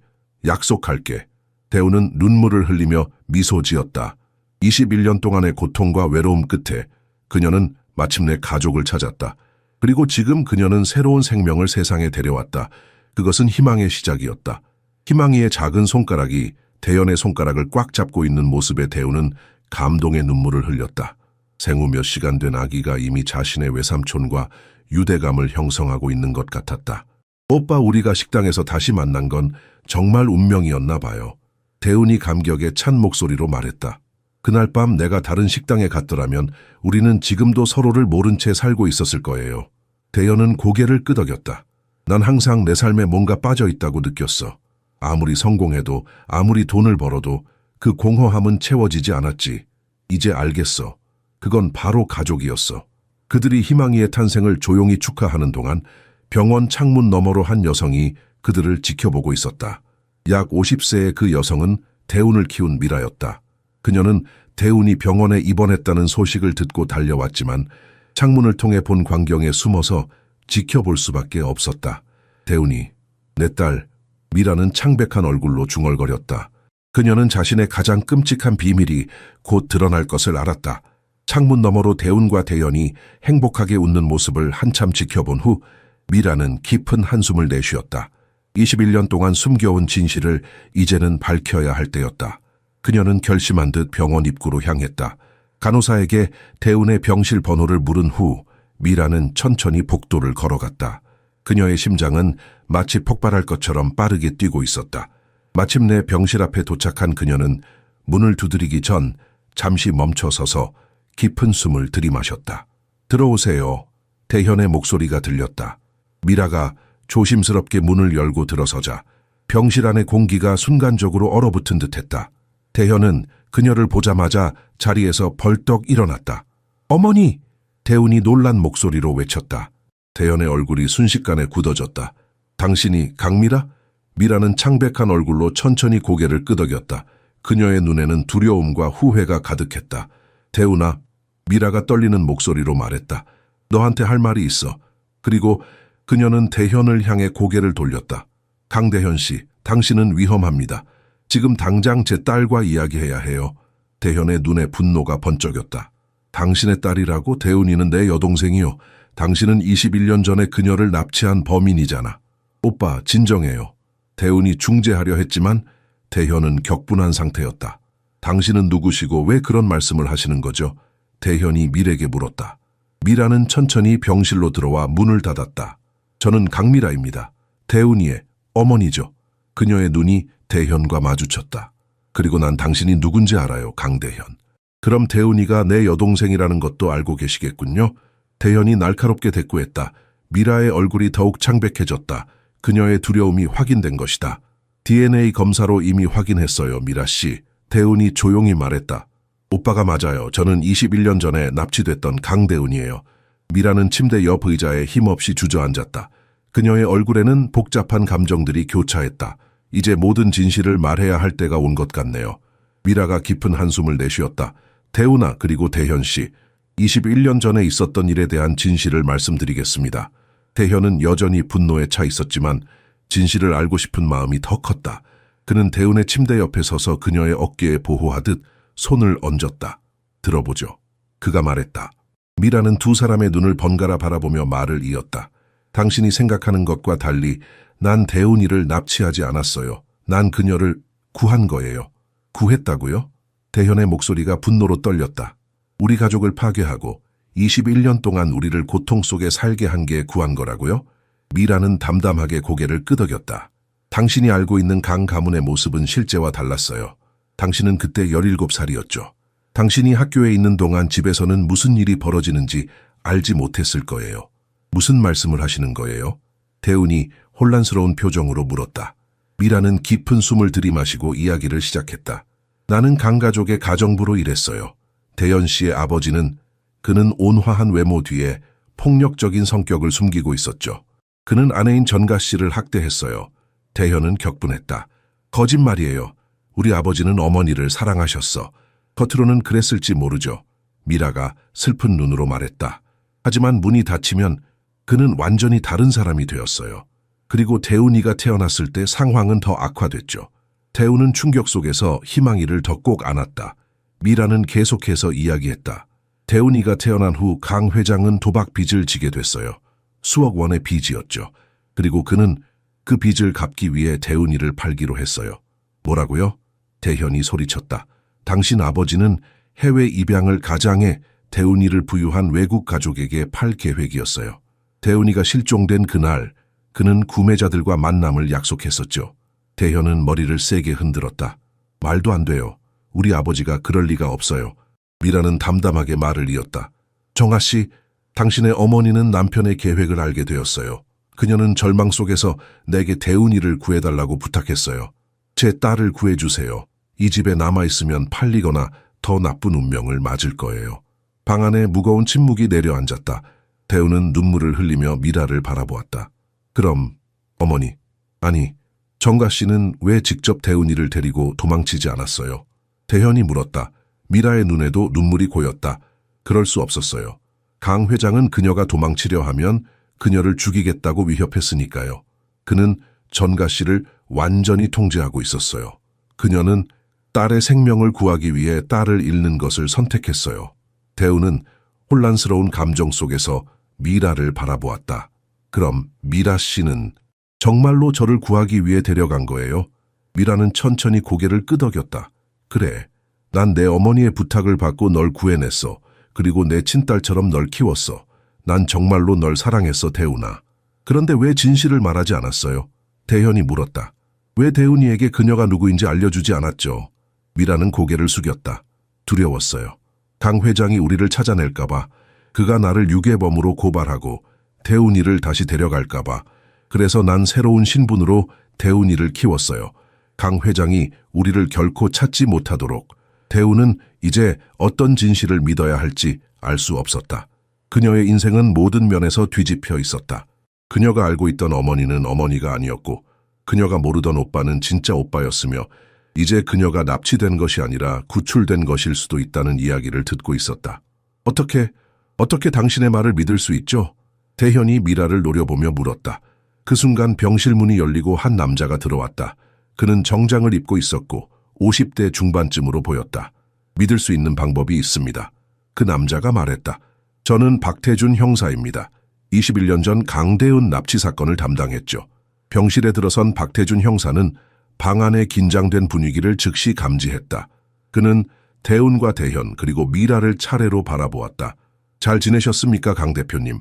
약속할게. 대우는 눈물을 흘리며 미소 지었다. 21년 동안의 고통과 외로움 끝에 그녀는 마침내 가족을 찾았다. 그리고 지금 그녀는 새로운 생명을 세상에 데려왔다. 그것은 희망의 시작이었다. 희망이의 작은 손가락이 태연의 손가락을 꽉 잡고 있는 모습에 대우는 감동의 눈물을 흘렸다. 생후 몇 시간 된 아기가 이미 자신의 외삼촌과 유대감을 형성하고 있는 것 같았다. 오빠, 우리가 식당에서 다시 만난 건 정말 운명이었나 봐요. 대운이 감격에 찬 목소리로 말했다. 그날 밤 내가 다른 식당에 갔더라면 우리는 지금도 서로를 모른 채 살고 있었을 거예요. 대연은 고개를 끄덕였다. 난 항상 내 삶에 뭔가 빠져 있다고 느꼈어. 아무리 성공해도 아무리 돈을 벌어도 그 공허함은 채워지지 않았지. 이제 알겠어. 그건 바로 가족이었어. 그들이 희망이의 탄생을 조용히 축하하는 동안 병원 창문 너머로 한 여성이 그들을 지켜보고 있었다. 약 50세의 그 여성은 대운을 키운 미라였다. 그녀는 대운이 병원에 입원했다는 소식을 듣고 달려왔지만 창문을 통해 본 광경에 숨어서 지켜볼 수밖에 없었다. 대운이, 내 딸, 미라는 창백한 얼굴로 중얼거렸다. 그녀는 자신의 가장 끔찍한 비밀이 곧 드러날 것을 알았다. 창문 너머로 대운과 대연이 행복하게 웃는 모습을 한참 지켜본 후 미라는 깊은 한숨을 내쉬었다. 21년 동안 숨겨온 진실을 이제는 밝혀야 할 때였다. 그녀는 결심한 듯 병원 입구로 향했다. 간호사에게 대운의 병실 번호를 물은 후 미라는 천천히 복도를 걸어갔다. 그녀의 심장은 마치 폭발할 것처럼 빠르게 뛰고 있었다. 마침내 병실 앞에 도착한 그녀는 문을 두드리기 전 잠시 멈춰서서 깊은 숨을 들이마셨다. 들어오세요. 대현의 목소리가 들렸다. 미라가 조심스럽게 문을 열고 들어서자 병실 안의 공기가 순간적으로 얼어붙은 듯했다. 대현은 그녀를 보자마자 자리에서 벌떡 일어났다. 어머니! 태훈이 놀란 목소리로 외쳤다. 태연의 얼굴이 순식간에 굳어졌다. 당신이 강미라? 미라는 창백한 얼굴로 천천히 고개를 끄덕였다. 그녀의 눈에는 두려움과 후회가 가득했다. 태훈아, 미라가 떨리는 목소리로 말했다. 너한테 할 말이 있어. 그리고 그녀는 대현을 향해 고개를 돌렸다. 강대현 씨, 당신은 위험합니다. 지금 당장 제 딸과 이야기해야 해요. 대현의 눈에 분노가 번쩍였다. 당신의 딸이라고? 대훈이는 내 여동생이요. 당신은 21년 전에 그녀를 납치한 범인이잖아. 오빠, 진정해요. 대훈이 중재하려 했지만 대현은 격분한 상태였다. 당신은 누구시고 왜 그런 말씀을 하시는 거죠? 대현이 밀에게 물었다. 미라는 천천히 병실로 들어와 문을 닫았다. 저는 강미라입니다. 대훈이의 어머니죠. 그녀의 눈이 대현과 마주쳤다. 그리고 난 당신이 누군지 알아요, 강대현. 그럼 대훈이가 내 여동생이라는 것도 알고 계시겠군요. 대현이 날카롭게 대꾸했다. 미라의 얼굴이 더욱 창백해졌다. 그녀의 두려움이 확인된 것이다. DNA 검사로 이미 확인했어요, 미라 씨. 대훈이 조용히 말했다. 오빠가 맞아요. 저는 21년 전에 납치됐던 강대훈이에요. 미라는 침대 옆 의자에 힘없이 주저앉았다. 그녀의 얼굴에는 복잡한 감정들이 교차했다. 이제 모든 진실을 말해야 할 때가 온 것 같네요. 미라가 깊은 한숨을 내쉬었다. 대훈아, 그리고 대현 씨, 21년 전에 있었던 일에 대한 진실을 말씀드리겠습니다. 대현은 여전히 분노에 차 있었지만 진실을 알고 싶은 마음이 더 컸다. 그는 대훈의 침대 옆에 서서 그녀의 어깨에 보호하듯 손을 얹었다. 들어보죠. 그가 말했다. 미라는 두 사람의 눈을 번갈아 바라보며 말을 이었다. 당신이 생각하는 것과 달리 난 대훈이를 납치하지 않았어요. 난 그녀를 구한 거예요. 구했다고요? 대현의 목소리가 분노로 떨렸다. 우리 가족을 파괴하고 21년 동안 우리를 고통 속에 살게 한 게 구한 거라고요? 미라는 담담하게 고개를 끄덕였다. 당신이 알고 있는 강 가문의 모습은 실제와 달랐어요. 당신은 그때 17살이었죠. 당신이 학교에 있는 동안 집에서는 무슨 일이 벌어지는지 알지 못했을 거예요. 무슨 말씀을 하시는 거예요? 대훈이 혼란스러운 표정으로 물었다. 미라는 깊은 숨을 들이마시고 이야기를 시작했다. 나는 강 가족의 가정부로 일했어요. 대현 씨의 아버지는 그는 온화한 외모 뒤에 폭력적인 성격을 숨기고 있었죠. 그는 아내인 전가 씨를 학대했어요. 대현은 격분했다. 거짓말이에요. 우리 아버지는 어머니를 사랑하셨어. 겉으로는 그랬을지 모르죠. 미라가 슬픈 눈으로 말했다. 하지만 문이 닫히면 그는 완전히 다른 사람이 되었어요. 그리고 대훈이가 태어났을 때 상황은 더 악화됐죠. 대훈은 충격 속에서 희망이를 더 꼭 안았다. 미라는 계속해서 이야기했다. 대훈이가 태어난 후 강 회장은 도박 빚을 지게 됐어요. 수억 원의 빚이었죠. 그리고 그는 그 빚을 갚기 위해 대훈이를 팔기로 했어요. 뭐라고요? 대현이 소리쳤다. 당신 아버지는 해외 입양을 가장해 대훈이를 부유한 외국 가족에게 팔 계획이었어요. 대훈이가 실종된 그날 그는 구매자들과 만남을 약속했었죠. 대현은 머리를 세게 흔들었다. 말도 안 돼요. 우리 아버지가 그럴 리가 없어요. 미라는 담담하게 말을 이었다. 정아 씨, 당신의 어머니는 남편의 계획을 알게 되었어요. 그녀는 절망 속에서 내게 대훈이를 구해달라고 부탁했어요. 제 딸을 구해주세요. 이 집에 남아있으면 팔리거나 더 나쁜 운명을 맞을 거예요. 방 안에 무거운 침묵이 내려앉았다. 대훈은 눈물을 흘리며 미라를 바라보았다. 그럼 어머니, 아니 정가 씨는 왜 직접 대훈이를 데리고 도망치지 않았어요? 대현이 물었다. 미라의 눈에도 눈물이 고였다. 그럴 수 없었어요. 강 회장은 그녀가 도망치려 하면 그녀를 죽이겠다고 위협했으니까요. 그는 전가 씨를 완전히 통제하고 있었어요. 그녀는 딸의 생명을 구하기 위해 딸을 잃는 것을 선택했어요. 대훈은 혼란스러운 감정 속에서 미라를 바라보았다. 그럼 미라 씨는 정말로 저를 구하기 위해 데려간 거예요? 미라는 천천히 고개를 끄덕였다. 그래, 난 내 어머니의 부탁을 받고 널 구해냈어. 그리고 내 친딸처럼 널 키웠어. 난 정말로 널 사랑했어, 대훈아. 그런데 왜 진실을 말하지 않았어요? 대현이 물었다. 왜 대훈이에게 그녀가 누구인지 알려주지 않았죠? 미라는 고개를 숙였다. 두려웠어요. 강 회장이 우리를 찾아낼까봐, 그가 나를 유괴범으로 고발하고 대훈이를 다시 데려갈까봐. 그래서 난 새로운 신분으로 대훈이를 키웠어요. 강 회장이 우리를 결코 찾지 못하도록. 대훈은 이제 어떤 진실을 믿어야 할지 알 수 없었다. 그녀의 인생은 모든 면에서 뒤집혀 있었다. 그녀가 알고 있던 어머니는 어머니가 아니었고 그녀가 모르던 오빠는 진짜 오빠였으며 이제 그녀가 납치된 것이 아니라 구출된 것일 수도 있다는 이야기를 듣고 있었다. 어떻게 당신의 말을 믿을 수 있죠? 대현이 미라를 노려보며 물었다. 그 순간 병실 문이 열리고 한 남자가 들어왔다. 그는 정장을 입고 있었고 50대 중반쯤으로 보였다. 믿을 수 있는 방법이 있습니다. 그 남자가 말했다. 저는 박태준 형사입니다. 21년 전 강대은 납치 사건을 담당했죠. 병실에 들어선 박태준 형사는 방 안의 긴장된 분위기를 즉시 감지했다. 그는 대운과 대현 그리고 미라를 차례로 바라보았다. 잘 지내셨습니까, 강 대표님?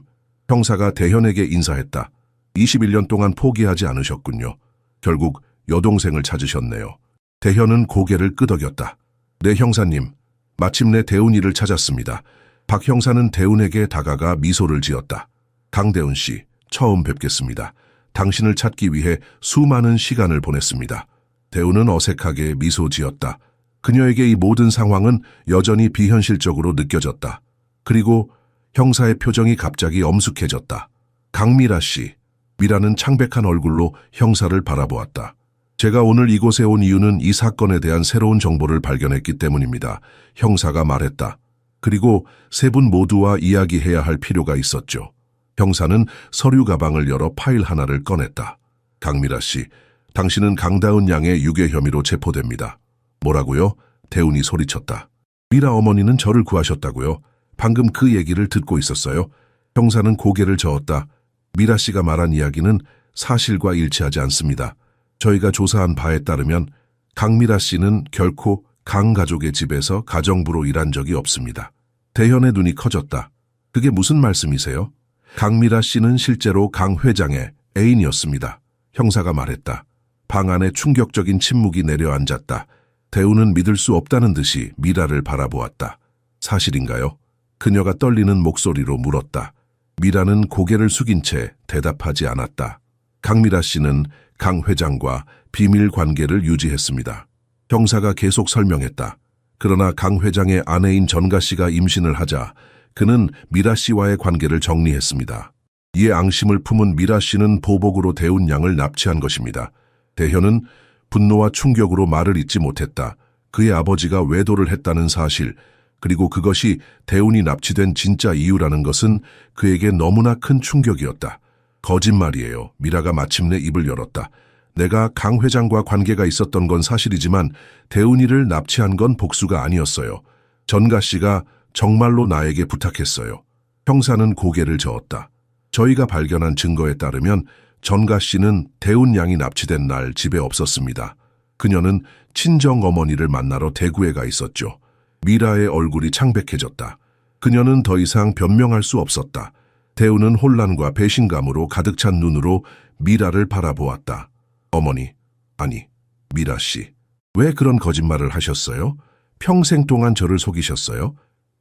형사가 대현에게 인사했다. 21년 동안 포기하지 않으셨군요. 결국 여동생을 찾으셨네요. 대현은 고개를 끄덕였다. 네, 형사님. 마침내 대운이를 찾았습니다. 박 형사는 대운에게 다가가 미소를 지었다. 강대운 씨, 처음 뵙겠습니다. 당신을 찾기 위해 수많은 시간을 보냈습니다. 대운은 어색하게 미소 지었다. 그녀에게 이 모든 상황은 여전히 비현실적으로 느껴졌다. 그리고 형사의 표정이 갑자기 엄숙해졌다. 강미라 씨. 미라는 창백한 얼굴로 형사를 바라보았다. 제가 오늘 이곳에 온 이유는 이 사건에 대한 새로운 정보를 발견했기 때문입니다. 형사가 말했다. 그리고 세 분 모두와 이야기해야 할 필요가 있었죠. 형사는 서류 가방을 열어 파일 하나를 꺼냈다. 강미라 씨, 당신은 강다은 양의 유괴 혐의로 체포됩니다. 뭐라고요? 대운이 소리쳤다. 미라 어머니는 저를 구하셨다고요? 방금 그 얘기를 듣고 있었어요. 형사는 고개를 저었다. 미라 씨가 말한 이야기는 사실과 일치하지 않습니다. 저희가 조사한 바에 따르면 강미라 씨는 결코 강 가족의 집에서 가정부로 일한 적이 없습니다. 대현의 눈이 커졌다. 그게 무슨 말씀이세요? 강미라 씨는 실제로 강 회장의 애인이었습니다. 형사가 말했다. 방 안에 충격적인 침묵이 내려앉았다. 대우는 믿을 수 없다는 듯이 미라를 바라보았다. 사실인가요? 그녀가 떨리는 목소리로 물었다. 미라는 고개를 숙인 채 대답하지 않았다. 강미라 씨는 강 회장과 비밀 관계를 유지했습니다. 형사가 계속 설명했다. 그러나 강 회장의 아내인 전가 씨가 임신을 하자 그는 미라 씨와의 관계를 정리했습니다. 이에 앙심을 품은 미라 씨는 보복으로 대운 양을 납치한 것입니다. 대현은 분노와 충격으로 말을 잇지 못했다. 그의 아버지가 외도를 했다는 사실, 그리고 그것이 대운이 납치된 진짜 이유라는 것은 그에게 너무나 큰 충격이었다. 거짓말이에요. 미라가 마침내 입을 열었다. 내가 강 회장과 관계가 있었던 건 사실이지만 대운이를 납치한 건 복수가 아니었어요. 전가 씨가 정말로 나에게 부탁했어요. 형사는 고개를 저었다. 저희가 발견한 증거에 따르면 전가 씨는 대운 양이 납치된 날 집에 없었습니다. 그녀는 친정 어머니를 만나러 대구에 가 있었죠. 미라의 얼굴이 창백해졌다. 그녀는 더 이상 변명할 수 없었다. 대운은 혼란과 배신감으로 가득 찬 눈으로 미라를 바라보았다. 어머니, 아니, 미라 씨, 왜 그런 거짓말을 하셨어요? 평생 동안 저를 속이셨어요?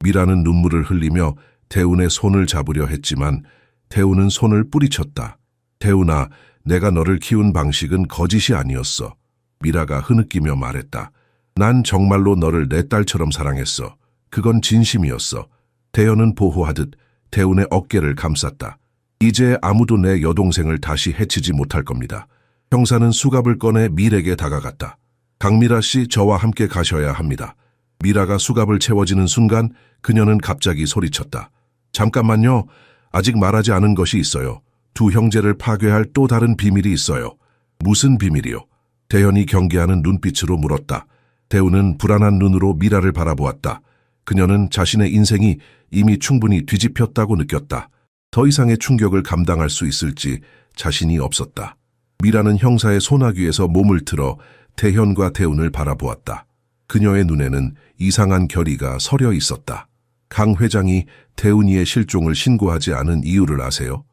미라는 눈물을 흘리며 대운의 손을 잡으려 했지만 대운은 손을 뿌리쳤다. 대운아, 내가 너를 키운 방식은 거짓이 아니었어. 미라가 흐느끼며 말했다. 난 정말로 너를 내 딸처럼 사랑했어. 그건 진심이었어. 대현은 보호하듯 대운의 어깨를 감쌌다. 이제 아무도 내 여동생을 다시 해치지 못할 겁니다. 형사는 수갑을 꺼내 밀에게 다가갔다. 강미라 씨, 저와 함께 가셔야 합니다. 미라가 수갑을 채워지는 순간 그녀는 갑자기 소리쳤다. 잠깐만요. 아직 말하지 않은 것이 있어요. 두 형제를 파괴할 또 다른 비밀이 있어요. 무슨 비밀이요? 대현이 경계하는 눈빛으로 물었다. 대우는 불안한 눈으로 미라를 바라보았다. 그녀는 자신의 인생이 이미 충분히 뒤집혔다고 느꼈다. 더 이상의 충격을 감당할 수 있을지 자신이 없었다. 미라는 형사의 소나귀에서 몸을 틀어 대현과 대운을 바라보았다. 그녀의 눈에는 이상한 결의가 서려 있었다. 강 회장이 대운이의 실종을 신고하지 않은 이유를 아세요?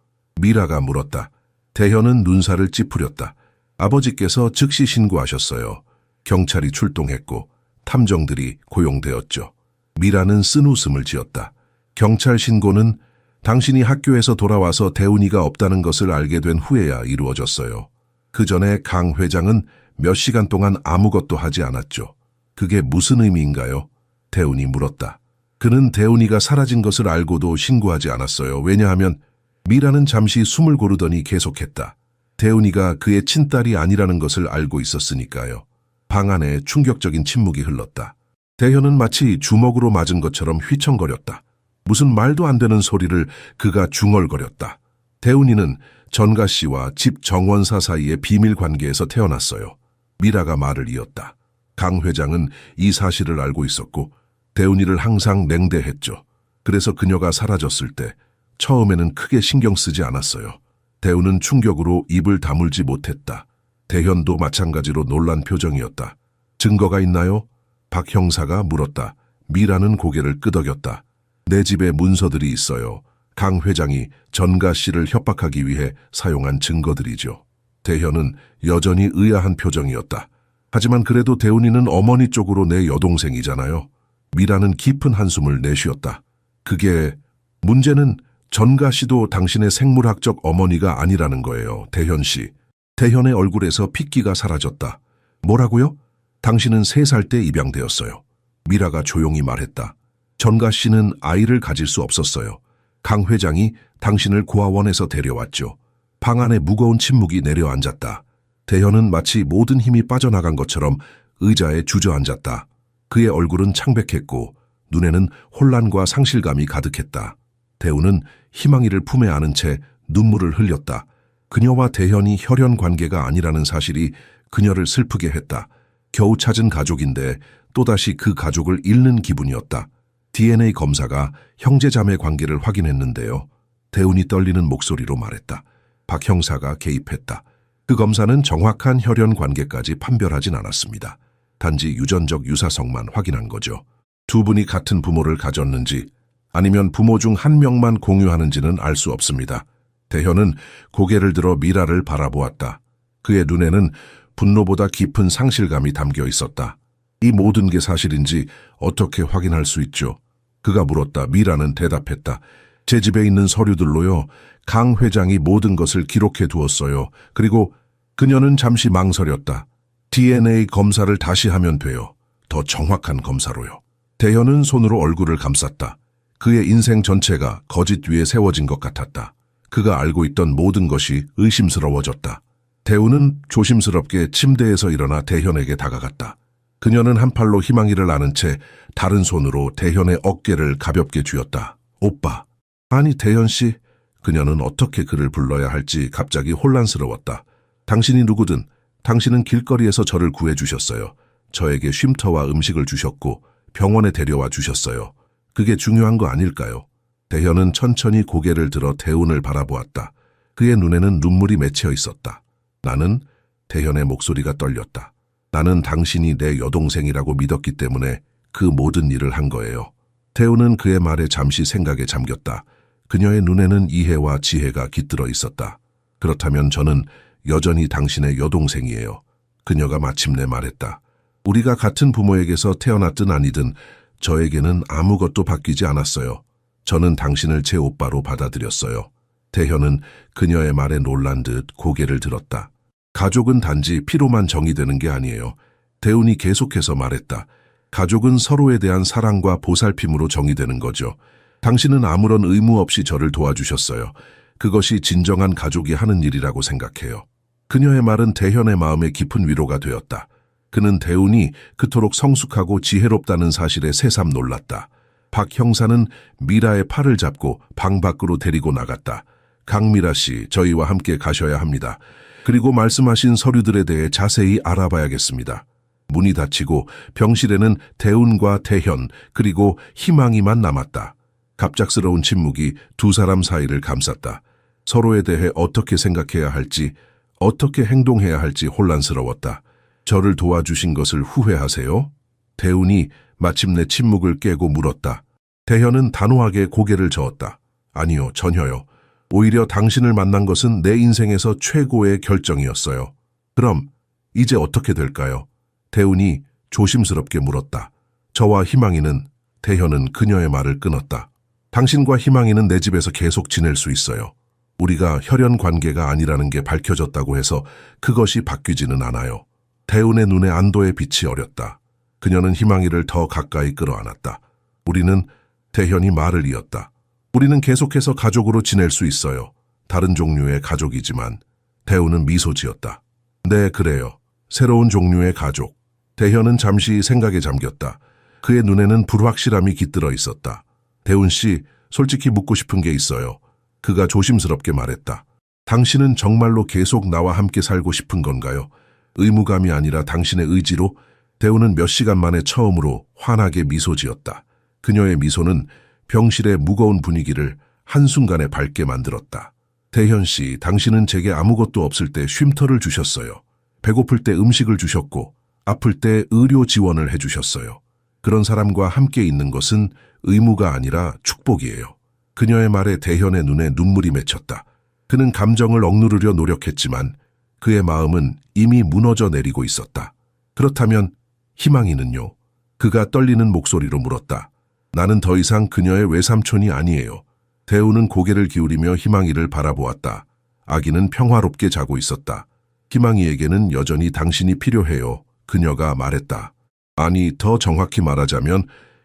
미라가 물었다. 대현은 눈살을 찌푸렸다. 아버지께서 즉시 신고하셨어요. 경찰이 출동했고 탐정들이 고용되었죠. 미라는 쓴웃음을 지었다. 경찰 신고는 당신이 학교에서 돌아와서 대운이가 없다는 것을 알게 된 후에야 이루어졌어요. 그 전에 강 회장은 몇 시간 동안 아무것도 하지 않았죠. 그게 무슨 의미인가요? 대운이 물었다. 그는 대훈이가 사라진 것을 알고도 신고하지 않았어요. 왜냐하면 미라는 잠시 숨을 고르더니 계속했다. 대훈이가 그의 친딸이 아니라는 것을 알고 있었으니까요. 방 안에 충격적인 침묵이 흘렀다. 대현은 마치 주먹으로 맞은 것처럼 휘청거렸다. 무슨 말도 안 되는 소리를 그가 중얼거렸다. 대훈이는 전가 씨와 집 정원사 사이의 비밀 관계에서 태어났어요. 미라가 말을 이었다. 강 회장은 이 사실을 알고 있었고 대훈이를 항상 냉대했죠. 그래서 그녀가 사라졌을 때 처음에는 크게 신경 쓰지 않았어요. 대훈은 충격으로 입을 다물지 못했다. 대현도 마찬가지로 놀란 표정이었다. 증거가 있나요? 박 형사가 물었다. 미라는 고개를 끄덕였다. 내 집에 문서들이 있어요. 강 회장이 전가 씨를 협박하기 위해 사용한 증거들이죠. 대현은 여전히 의아한 표정이었다. 하지만 그래도 대훈이는 어머니 쪽으로 내 여동생이잖아요. 미라는 깊은 한숨을 내쉬었다. 그게 문제는 전가 씨도 당신의 생물학적 어머니가 아니라는 거예요. 대현 씨. 대현의 얼굴에서 핏기가 사라졌다. 뭐라고요? 당신은 3살 때 입양되었어요. 미라가 조용히 말했다. 전가 씨는 아이를 가질 수 없었어요. 강 회장이 당신을 고아원에서 데려왔죠. 방 안에 무거운 침묵이 내려앉았다. 대현은 마치 모든 힘이 빠져나간 것처럼 의자에 주저앉았다. 그의 얼굴은 창백했고 눈에는 혼란과 상실감이 가득했다. 대우는 희망이를 품에 안은 채 눈물을 흘렸다. 그녀와 대현이 혈연 관계가 아니라는 사실이 그녀를 슬프게 했다. 겨우 찾은 가족인데 또다시 그 가족을 잃는 기분이었다. DNA 검사가 형제자매 관계를 확인했는데요. 대훈이 떨리는 목소리로 말했다. 박 형사가 개입했다. 그 검사는 정확한 혈연 관계까지 판별하진 않았습니다. 단지 유전적 유사성만 확인한 거죠. 두 분이 같은 부모를 가졌는지 아니면 부모 중 한 명만 공유하는지는 알 수 없습니다. 대현은 고개를 들어 미라를 바라보았다. 그의 눈에는 분노보다 깊은 상실감이 담겨 있었다. 이 모든 게 사실인지 어떻게 확인할 수 있죠? 그가 물었다. 미라는 대답했다. 제 집에 있는 서류들로요. 강 회장이 모든 것을 기록해 두었어요. 그리고 그녀는 잠시 망설였다. DNA 검사를 다시 하면 돼요. 더 정확한 검사로요. 대현은 손으로 얼굴을 감쌌다. 그의 인생 전체가 거짓 위에 세워진 것 같았다. 그가 알고 있던 모든 것이 의심스러워졌다. 대우는 조심스럽게 침대에서 일어나 대현에게 다가갔다. 그녀는 한 팔로 희망이를 안은 채 다른 손으로 대현의 어깨를 가볍게 쥐었다. 오빠. 아니 대현 씨. 그녀는 어떻게 그를 불러야 할지 갑자기 혼란스러웠다. 당신이 누구든 당신은 길거리에서 저를 구해주셨어요. 저에게 쉼터와 음식을 주셨고 병원에 데려와 주셨어요. 그게 중요한 거 아닐까요? 대현은 천천히 고개를 들어 대훈을 바라보았다. 그의 눈에는 눈물이 맺혀 있었다. 나는 대현의 목소리가 떨렸다. 나는 당신이 내 여동생이라고 믿었기 때문에 그 모든 일을 한 거예요. 대훈은 그의 말에 잠시 생각에 잠겼다. 그녀의 눈에는 이해와 지혜가 깃들어 있었다. 그렇다면 저는 여전히 당신의 여동생이에요. 그녀가 마침내 말했다. 우리가 같은 부모에게서 태어났든 아니든 저에게는 아무것도 바뀌지 않았어요. 저는 당신을 제 오빠로 받아들였어요. 대현은 그녀의 말에 놀란 듯 고개를 들었다. 가족은 단지 피로만 정의되는 게 아니에요. 대훈이 계속해서 말했다. 가족은 서로에 대한 사랑과 보살핌으로 정의되는 거죠. 당신은 아무런 의무 없이 저를 도와주셨어요. 그것이 진정한 가족이 하는 일이라고 생각해요. 그녀의 말은 대현의 마음에 깊은 위로가 되었다. 그는 대훈이 그토록 성숙하고 지혜롭다는 사실에 새삼 놀랐다. 박 형사는 미라의 팔을 잡고 방 밖으로 데리고 나갔다. 강미라 씨, 저희와 함께 가셔야 합니다. 그리고 말씀하신 서류들에 대해 자세히 알아봐야겠습니다. 문이 닫히고 병실에는 대훈과 대현 그리고 희망이만 남았다. 갑작스러운 침묵이 두 사람 사이를 감쌌다. 서로에 대해 어떻게 생각해야 할지, 어떻게 행동해야 할지 혼란스러웠다. 저를 도와주신 것을 후회하세요? 대훈이 마침내 침묵을 깨고 물었다. 대현은 단호하게 고개를 저었다. 아니요, 전혀요. 오히려 당신을 만난 것은 내 인생에서 최고의 결정이었어요. 그럼 이제 어떻게 될까요? 대훈이 조심스럽게 물었다. 저와 희망이는, 대현은 그녀의 말을 끊었다. 당신과 희망이는 내 집에서 계속 지낼 수 있어요. 우리가 혈연 관계가 아니라는 게 밝혀졌다고 해서 그것이 바뀌지는 않아요. 대훈의 눈에 안도의 빛이 어렸다. 그녀는 희망이를 더 가까이 끌어안았다. 우리는 대현이 말을 이었다. 우리는 계속해서 가족으로 지낼 수 있어요. 다른 종류의 가족이지만. 대우는 미소 지었다. 네, 그래요. 새로운 종류의 가족. 대현은 잠시 생각에 잠겼다. 그의 눈에는 불확실함이 깃들어 있었다. 대훈 씨, 솔직히 묻고 싶은 게 있어요. 그가 조심스럽게 말했다. 당신은 정말로 계속 나와 함께 살고 싶은 건가요? 의무감이 아니라 당신의 의지로? 대훈은 몇 시간 만에 처음으로 환하게 미소 지었다. 그녀의 미소는 병실의 무거운 분위기를 한순간에 밝게 만들었다. 대현 씨, 당신은 제게 아무것도 없을 때 쉼터를 주셨어요. 배고플 때 음식을 주셨고, 아플 때 의료 지원을 해주셨어요. 그런 사람과 함께 있는 것은 의무가 아니라 축복이에요. 그녀의 말에 대현의 눈에 눈물이 맺혔다. 그는 감정을 억누르려 노력했지만 그의 마음은 이미 무너져 내리고 있었다. 그렇다면 희망이는요? 그가 떨리는 목소리로 물었다. 나는 더 이상 그녀의 외삼촌이 아니에요. 대우는 고개를 기울이며 희망이를 바라보았다. 아기는 평화롭게 자고 있었다. 희망이에게는 여전히 당신이 필요해요. 그녀가 말했다. 아니, 더 정확히 말하자면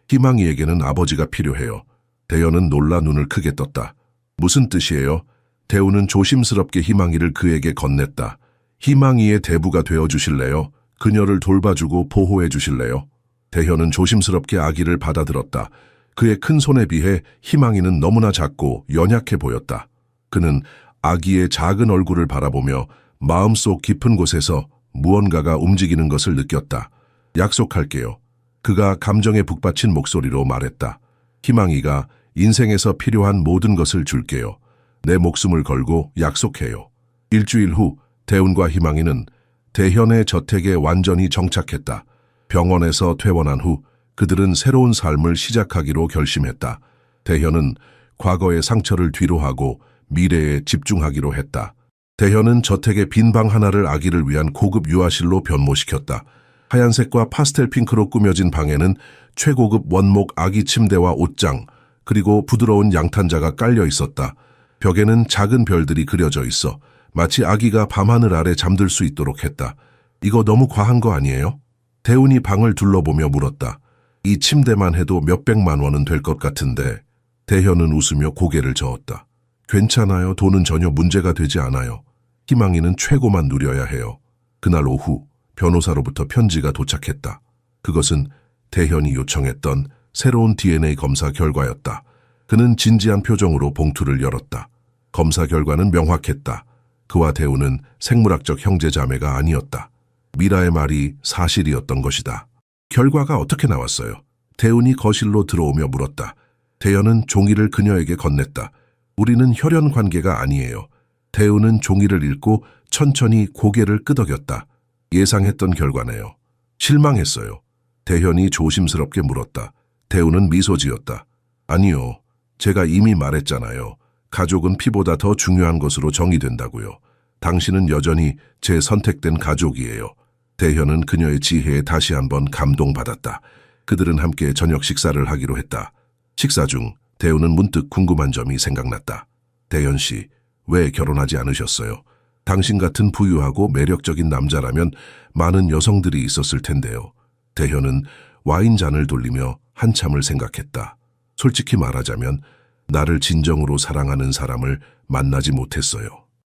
희망이에게는 아버지가 필요해요. 대현은 놀라 눈을 크게 떴다. 무슨 뜻이에요? 대우는 조심스럽게 희망이를 그에게 건넸다. 희망이의 대부가 되어주실래요? 그녀를 돌봐주고 보호해주실래요? 대현은 조심스럽게 아기를 받아들었다. 그의 큰 손에 비해 희망이는 너무나 작고 연약해 보였다. 그는 아기의 작은 얼굴을 바라보며 마음속 깊은 곳에서 무언가가 움직이는 것을 느꼈다. 약속할게요. 그가 감정에 북받친 목소리로 말했다. 희망이가 인생에서 필요한 모든 것을 줄게요. 내 목숨을 걸고 약속해요. 일주일 후 대훈과 희망이는 대현의 저택에 완전히 정착했다. 병원에서 퇴원한 후 그들은 새로운 삶을 시작하기로 결심했다. 대현은 과거의 상처를 뒤로하고 미래에 집중하기로 했다. 대현은 저택의 빈 방 하나를 아기를 위한 고급 유아실로 변모시켰다. 하얀색과 파스텔 핑크로 꾸며진 방에는 최고급 원목 아기 침대와 옷장, 그리고 부드러운 양탄자가 깔려 있었다. 벽에는 작은 별들이 그려져 있어 마치 아기가 밤하늘 아래 잠들 수 있도록 했다. 이거 너무 과한 거 아니에요? 대훈이 방을 둘러보며 물었다. 이 침대만 해도 몇백만 원은 될 것 같은데. 대현은 웃으며 고개를 저었다. 괜찮아요. 돈은 전혀 문제가 되지 않아요. 희망이는 최고만 누려야 해요. 그날 오후 변호사로부터 편지가 도착했다. 그것은 대현이 요청했던 새로운 DNA 검사 결과였다. 그는 진지한 표정으로 봉투를 열었다. 검사 결과는 명확했다. 그와 대우는 생물학적 형제자매가 아니었다. 미라의 말이 사실이었던 것이다. 결과가 어떻게 나왔어요? 대훈이 거실로 들어오며 물었다. 대현은 종이를 그녀에게 건넸다. 우리는 혈연 관계가 아니에요. 대훈은 종이를 읽고 천천히 고개를 끄덕였다. 예상했던 결과네요. 실망했어요. 대현이 조심스럽게 물었다. 대훈은 미소 지었다. 아니요. 제가 이미 말했잖아요. 가족은 피보다 더 중요한 것으로 정의된다고요. 당신은 여전히 제 선택된 가족이에요. 대현은 그녀의 지혜에 다시 한번 감동받았다. 그들은 함께 저녁 식사를 하기로 했다. 식사 중 대훈은 문득 궁금한 점이 생각났다. 대현 씨, 왜 결혼하지 않으셨어요? 당신 같은 부유하고 매력적인 남자라면 많은 여성들이 있었을 텐데요. 대현은 와인잔을 돌리며 한참을 생각했다. 솔직히 말하자면 나를 진정으로 사랑하는 사람을 만나지 못했어요.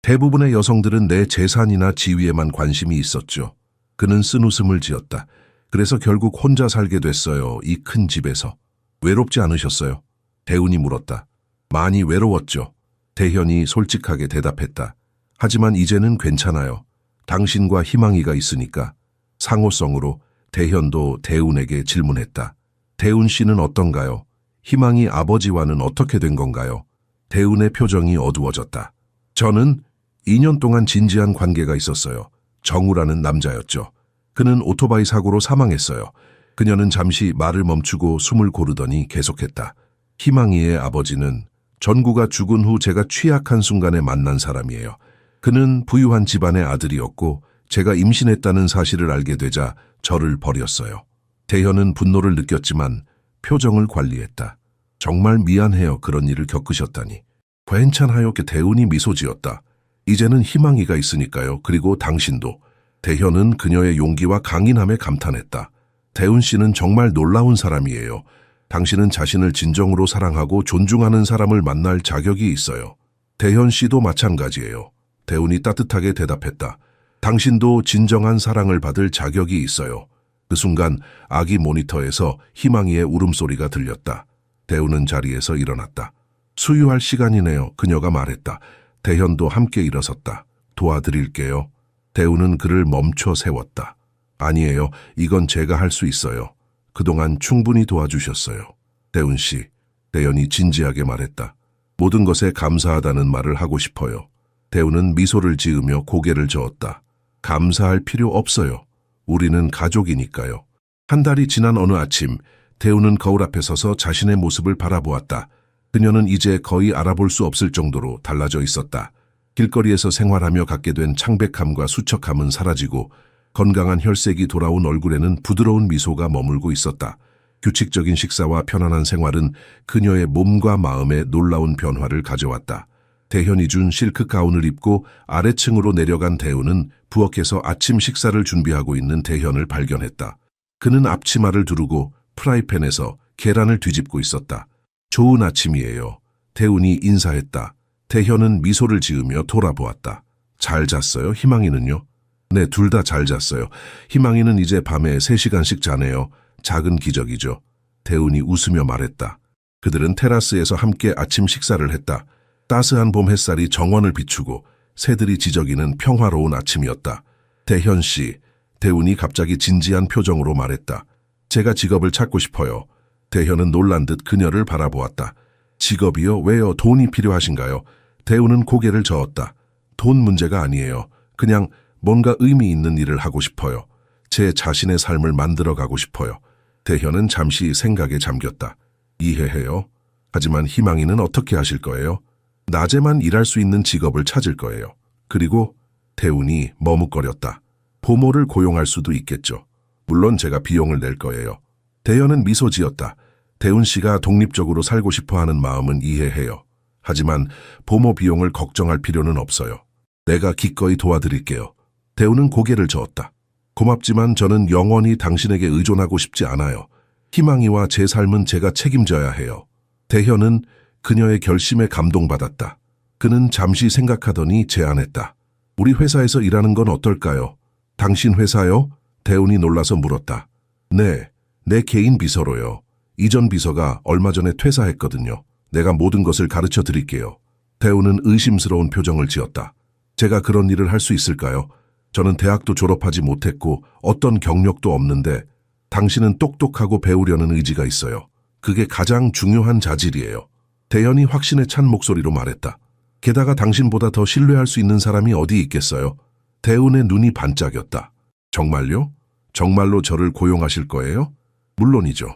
대부분의 여성들은 내 재산이나 지위에만 관심이 있었죠. 그는 쓴웃음을 지었다. 그래서 결국 혼자 살게 됐어요. 이 큰 집에서. 외롭지 않으셨어요? 대훈이 물었다. 많이 외로웠죠. 대현이 솔직하게 대답했다. 하지만 이제는 괜찮아요. 당신과 희망이가 있으니까. 상호성으로 대현도 대훈에게 질문했다. 대훈 씨는 어떤가요? 희망이 아버지와는 어떻게 된 건가요? 대훈의 표정이 어두워졌다. 저는 2년 동안 진지한 관계가 있었어요. 정우라는 남자였죠. 그는 오토바이 사고로 사망했어요. 그녀는 잠시 말을 멈추고 숨을 고르더니 계속했다. 희망이의 아버지는 전구가 죽은 후 제가 취약한 순간에 만난 사람이에요. 그는 부유한 집안의 아들이었고 제가 임신했다는 사실을 알게 되자 저를 버렸어요. 대현은 분노를 느꼈지만 표정을 관리했다. 정말 미안해요. 그런 일을 겪으셨다니. 괜찮아요. 대훈이 미소 지었다. 이제는 희망이가 있으니까요. 그리고 당신도. 대현은 그녀의 용기와 강인함에 감탄했다. 대훈 씨는 정말 놀라운 사람이에요. 당신은 자신을 진정으로 사랑하고 존중하는 사람을 만날 자격이 있어요. 대현 씨도 마찬가지예요. 대운이 따뜻하게 대답했다. 당신도 진정한 사랑을 받을 자격이 있어요. 그 순간 아기 모니터에서 희망이의 울음소리가 들렸다. 대운은 자리에서 일어났다. 수유할 시간이네요. 그녀가 말했다. 대현도 함께 일어섰다. 도와드릴게요. 대운은 그를 멈춰 세웠다. 아니에요. 이건 제가 할 수 있어요. 그동안 충분히 도와주셨어요. 대운 씨, 대현이 진지하게 말했다. 모든 것에 감사하다는 말을 하고 싶어요. 대운은 미소를 지으며 고개를 저었다. 감사할 필요 없어요. 우리는 가족이니까요. 한 달이 지난 어느 아침, 대운은 거울 앞에 서서 자신의 모습을 바라보았다. 그녀는 이제 거의 알아볼 수 없을 정도로 달라져 있었다. 길거리에서 생활하며 갖게 된 창백함과 수척함은 사라지고 건강한 혈색이 돌아온 얼굴에는 부드러운 미소가 머물고 있었다. 규칙적인 식사와 편안한 생활은 그녀의 몸과 마음에 놀라운 변화를 가져왔다. 대현이 준 실크 가운을 입고 아래층으로 내려간 대운은 부엌에서 아침 식사를 준비하고 있는 대현을 발견했다. 그는 앞치마를 두르고 프라이팬에서 계란을 뒤집고 있었다. 좋은 아침이에요. 대운이 인사했다. 대현은 미소를 지으며 돌아보았다. 잘 잤어요? 희망이는요? 네, 둘 다 잘 잤어요. 희망이는 이제 밤에 3시간씩 자네요. 작은 기적이죠. 대운이 웃으며 말했다. 그들은 테라스에서 함께 아침 식사를 했다. 따스한 봄 햇살이 정원을 비추고 새들이 지저귀는 평화로운 아침이었다. 대현 씨, 대운이 갑자기 진지한 표정으로 말했다. 제가 직업을 찾고 싶어요. 대현은 놀란 듯 그녀를 바라보았다. 직업이요? 왜요? 돈이 필요하신가요? 대운은 고개를 저었다. 돈 문제가 아니에요. 그냥 뭔가 의미 있는 일을 하고 싶어요. 제 자신의 삶을 만들어가고 싶어요. 대현은 잠시 생각에 잠겼다. 이해해요. 하지만 희망이는 어떻게 하실 거예요? 낮에만 일할 수 있는 직업을 찾을 거예요. 그리고 대운이 머뭇거렸다. 보모를 고용할 수도 있겠죠. 물론 제가 비용을 낼 거예요. 대현은 미소 지었다. 대운 씨가 독립적으로 살고 싶어 하는 마음은 이해해요. 하지만 보모 비용을 걱정할 필요는 없어요. 내가 기꺼이 도와드릴게요. 대운은 고개를 저었다. 고맙지만 저는 영원히 당신에게 의존하고 싶지 않아요. 희망이와 제 삶은 제가 책임져야 해요. 대현은 그녀의 결심에 감동받았다. 그는 잠시 생각하더니 제안했다. 우리 회사에서 일하는 건 어떨까요? 당신 회사요? 대운이 놀라서 물었다. 네, 내 개인 비서로요. 이전 비서가 얼마 전에 퇴사했거든요. 내가 모든 것을 가르쳐 드릴게요. 대운은 의심스러운 표정을 지었다. 제가 그런 일을 할 수 있을까요? 저는 대학도 졸업하지 못했고 어떤 경력도 없는데 당신은 똑똑하고 배우려는 의지가 있어요. 그게 가장 중요한 자질이에요. 대현이 확신에 찬 목소리로 말했다. 게다가 당신보다 더 신뢰할 수 있는 사람이 어디 있겠어요? 대운의 눈이 반짝였다. 정말요? 정말로 저를 고용하실 거예요? 물론이죠.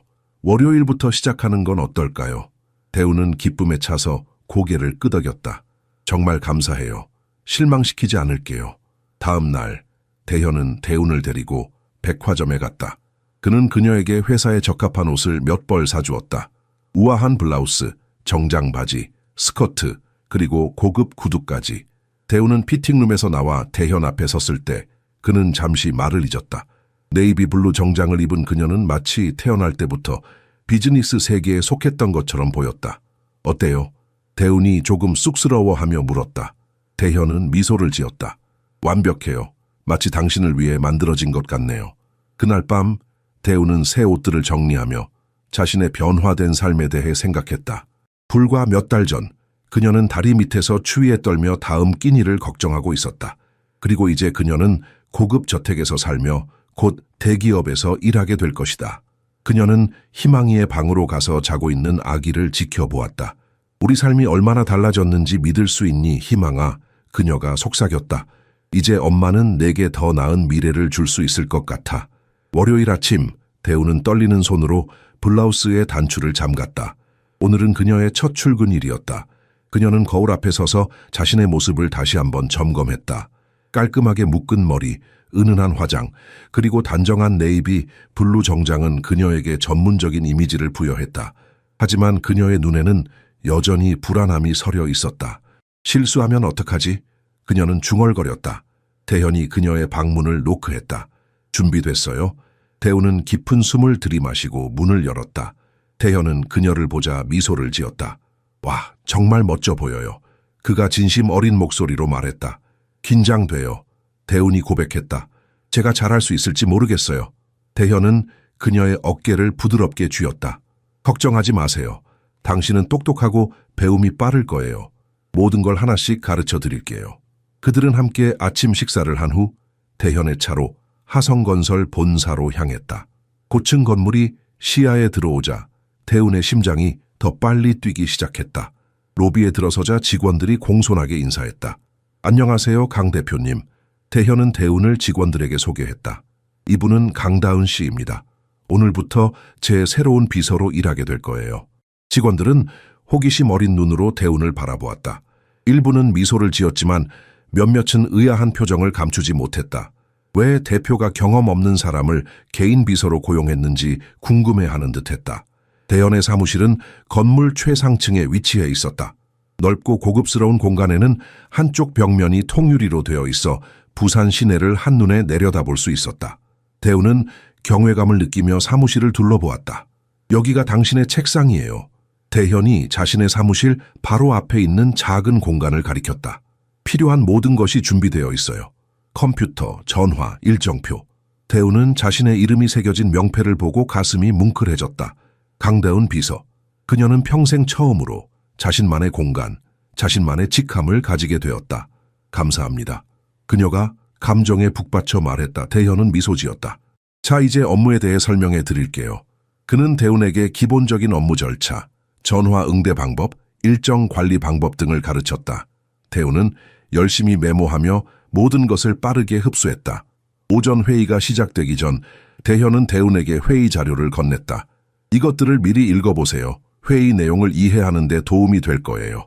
월요일부터 시작하는 건 어떨까요? 대운은 기쁨에 차서 고개를 끄덕였다. 정말 감사해요. 실망시키지 않을게요. 다음 날, 대현은 대운을 데리고 백화점에 갔다. 그는 그녀에게 회사에 적합한 옷을 몇 벌 사주었다. 우아한 블라우스, 정장 바지, 스커트, 그리고 고급 구두까지. 대운은 피팅룸에서 나와 대현 앞에 섰을 때 그는 잠시 말을 잊었다. 네이비 블루 정장을 입은 그녀는 마치 태어날 때부터 비즈니스 세계에 속했던 것처럼 보였다. 어때요? 대운이 조금 쑥스러워하며 물었다. 대현은 미소를 지었다. 완벽해요. 마치 당신을 위해 만들어진 것 같네요. 그날 밤 대운은 새 옷들을 정리하며 자신의 변화된 삶에 대해 생각했다. 불과 몇 달 전 그녀는 다리 밑에서 추위에 떨며 다음 끼니를 걱정하고 있었다. 그리고 이제 그녀는 고급 저택에서 살며 곧 대기업에서 일하게 될 것이다. 그녀는 희망이의 방으로 가서 자고 있는 아기를 지켜보았다. 우리 삶이 얼마나 달라졌는지 믿을 수 있니, 희망아? 그녀가 속삭였다. 이제 엄마는 내게 더 나은 미래를 줄 수 있을 것 같아. 월요일 아침, 대우는 떨리는 손으로 블라우스의 단추를 잠갔다. 오늘은 그녀의 첫 출근일이었다. 그녀는 거울 앞에 서서 자신의 모습을 다시 한번 점검했다. 깔끔하게 묶은 머리, 은은한 화장, 그리고 단정한 네이비, 블루 정장은 그녀에게 전문적인 이미지를 부여했다. 하지만 그녀의 눈에는 여전히 불안함이 서려 있었다. 실수하면 어떡하지? 그녀는 중얼거렸다. 대현이 그녀의 방문을 노크했다. 준비됐어요? 대우는 깊은 숨을 들이마시고 문을 열었다. 태현은 그녀를 보자 미소를 지었다. 와, 정말 멋져 보여요. 그가 진심 어린 목소리로 말했다. 긴장돼요. 대운이 고백했다. 제가 잘할 수 있을지 모르겠어요. 태현은 그녀의 어깨를 부드럽게 쥐었다. 걱정하지 마세요. 당신은 똑똑하고 배움이 빠를 거예요. 모든 걸 하나씩 가르쳐 드릴게요. 그들은 함께 아침 식사를 한 후 태현의 차로 하성건설 본사로 향했다. 고층 건물이 시야에 들어오자 태훈의 심장이 더 빨리 뛰기 시작했다. 로비에 들어서자 직원들이 공손하게 인사했다. 안녕하세요, 강 대표님. 태현은 대훈을 직원들에게 소개했다. 이분은 강다은 씨입니다. 오늘부터 제 새로운 비서로 일하게 될 거예요. 직원들은 호기심 어린 눈으로 대훈을 바라보았다. 일부는 미소를 지었지만 몇몇은 의아한 표정을 감추지 못했다. 왜 대표가 경험 없는 사람을 개인 비서로 고용했는지 궁금해하는 듯했다. 대현의 사무실은 건물 최상층에 위치해 있었다. 넓고 고급스러운 공간에는 한쪽 벽면이 통유리로 되어 있어 부산 시내를 한눈에 내려다볼 수 있었다. 대훈은 경외감을 느끼며 사무실을 둘러보았다. 여기가 당신의 책상이에요. 대현이 자신의 사무실 바로 앞에 있는 작은 공간을 가리켰다. 필요한 모든 것이 준비되어 있어요. 컴퓨터, 전화, 일정표. 대훈은 자신의 이름이 새겨진 명패를 보고 가슴이 뭉클해졌다. 강대훈 비서. 그녀는 평생 처음으로 자신만의 공간, 자신만의 직함을 가지게 되었다. 감사합니다. 그녀가 감정에 북받쳐 말했다. 대현은 미소 지었다. 자, 이제 업무에 대해 설명해 드릴게요. 그는 대훈에게 기본적인 업무 절차, 전화 응대 방법, 일정 관리 방법 등을 가르쳤다. 대훈은 열심히 메모하며 모든 것을 빠르게 흡수했다. 오전 회의가 시작되기 전 대현은 대훈에게 회의 자료를 건넸다. 이것들을 미리 읽어보세요. 회의 내용을 이해하는 데 도움이 될 거예요.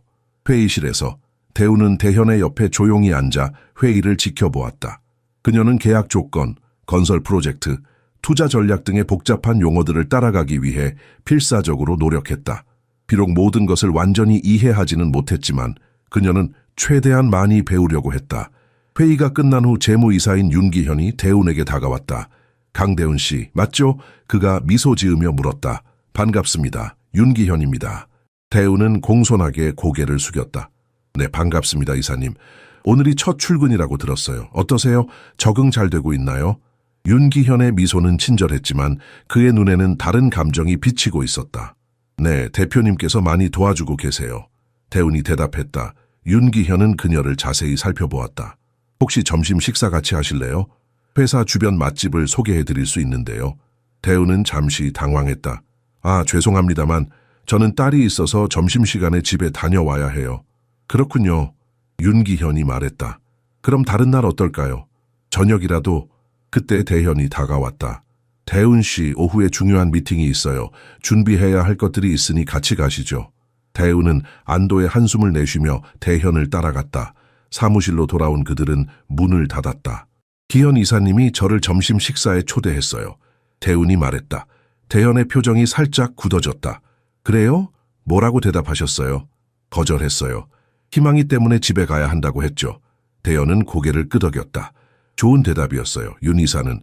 회의실에서 대훈은 대현의 옆에 조용히 앉아 회의를 지켜보았다. 그녀는 계약 조건, 건설 프로젝트, 투자 전략 등의 복잡한 용어들을 따라가기 위해 필사적으로 노력했다. 비록 모든 것을 완전히 이해하지는 못했지만 그녀는 최대한 많이 배우려고 했다. 회의가 끝난 후 재무이사인 윤기현이 대훈에게 다가왔다. 강대훈 씨, 맞죠? 그가 미소 지으며 물었다. 반갑습니다. 윤기현입니다. 대훈은 공손하게 고개를 숙였다. 네, 반갑습니다, 이사님. 오늘이 첫 출근이라고 들었어요. 어떠세요? 적응 잘 되고 있나요? 윤기현의 미소는 친절했지만 그의 눈에는 다른 감정이 비치고 있었다. 네, 대표님께서 많이 도와주고 계세요. 대훈이 대답했다. 윤기현은 그녀를 자세히 살펴보았다. 혹시 점심 식사 같이 하실래요? 회사 주변 맛집을 소개해 드릴 수 있는데요. 대훈은 잠시 당황했다. 아, 죄송합니다만 저는 딸이 있어서 점심시간에 집에 다녀와야 해요. 그렇군요. 윤기현이 말했다. 그럼 다른 날 어떨까요? 저녁이라도. 그때 대현이 다가왔다. 대훈 씨, 오후에 중요한 미팅이 있어요. 준비해야 할 것들이 있으니 같이 가시죠. 대훈은 안도의 한숨을 내쉬며 대현을 따라갔다. 사무실로 돌아온 그들은 문을 닫았다. 기현 이사님이 저를 점심 식사에 초대했어요. 대훈이 말했다. 대현의 표정이 살짝 굳어졌다. 그래요? 뭐라고 대답하셨어요? 거절했어요. 희망이 때문에 집에 가야 한다고 했죠. 대현은 고개를 끄덕였다. 좋은 대답이었어요. 윤 이사는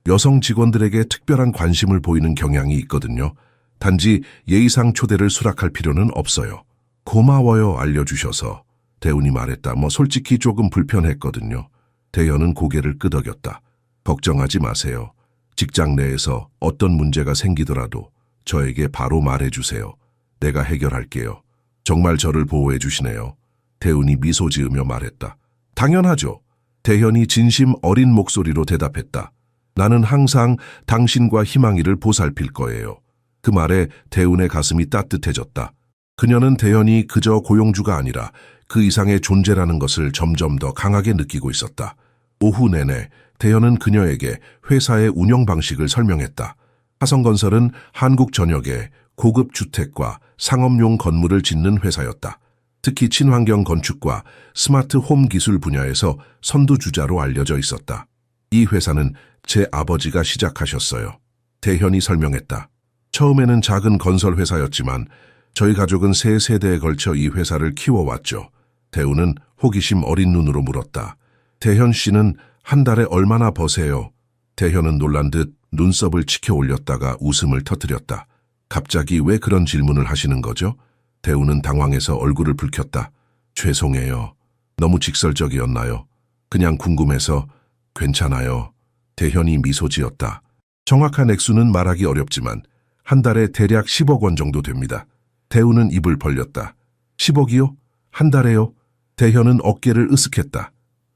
여성 직원들에게 특별한 관심을 보이는 경향이 있거든요. 단지 예의상 초대를 수락할 필요는 없어요. 고마워요, 알려주셔서. 대훈이 말했다. 솔직히 조금 불편했거든요. 대현은 고개를 끄덕였다. 걱정하지 마세요. 직장 내에서 어떤 문제가 생기더라도 저에게 바로 말해주세요. 내가 해결할게요. 정말 저를 보호해 주시네요. 대훈이 미소 지으며 말했다. 당연하죠. 대현이 진심 어린 목소리로 대답했다. 나는 항상 당신과 희망이를 보살필 거예요. 그 말에 대훈의 가슴이 따뜻해졌다. 그녀는 대현이 그저 고용주가 아니라 그 이상의 존재라는 것을 점점 더 강하게 느끼고 있었다. 오후 내내 대현은 그녀에게 회사의 운영 방식을 설명했다. 하성건설은 한국 전역에 고급 주택과 상업용 건물을 짓는 회사였다. 특히 친환경 건축과 스마트 홈 기술 분야에서 선두주자로 알려져 있었다. 이 회사는 제 아버지가 시작하셨어요. 대현이 설명했다. 처음에는 작은 건설 회사였지만 저희 가족은 세 세대에 걸쳐 이 회사를 키워왔죠. 대훈은 호기심 어린 눈으로 물었다. 대현 씨는 한 달에 얼마나 버세요? 대현은 놀란 듯 눈썹을 치켜 올렸다가 웃음을 터뜨렸다. 갑자기 왜 그런 질문을 하시는 거죠? 대우는 당황해서 얼굴을 붉혔다. 죄송해요. 너무 직설적이었나요? 그냥 궁금해서. 괜찮아요. 대현이 미소 지었다. 정확한 액수는 말하기 어렵지만 한 달에 대략 10억 원 정도 됩니다. 대우는 입을 벌렸다. 10억이요? 한 달에요? 대현은 어깨를 으쓱했다.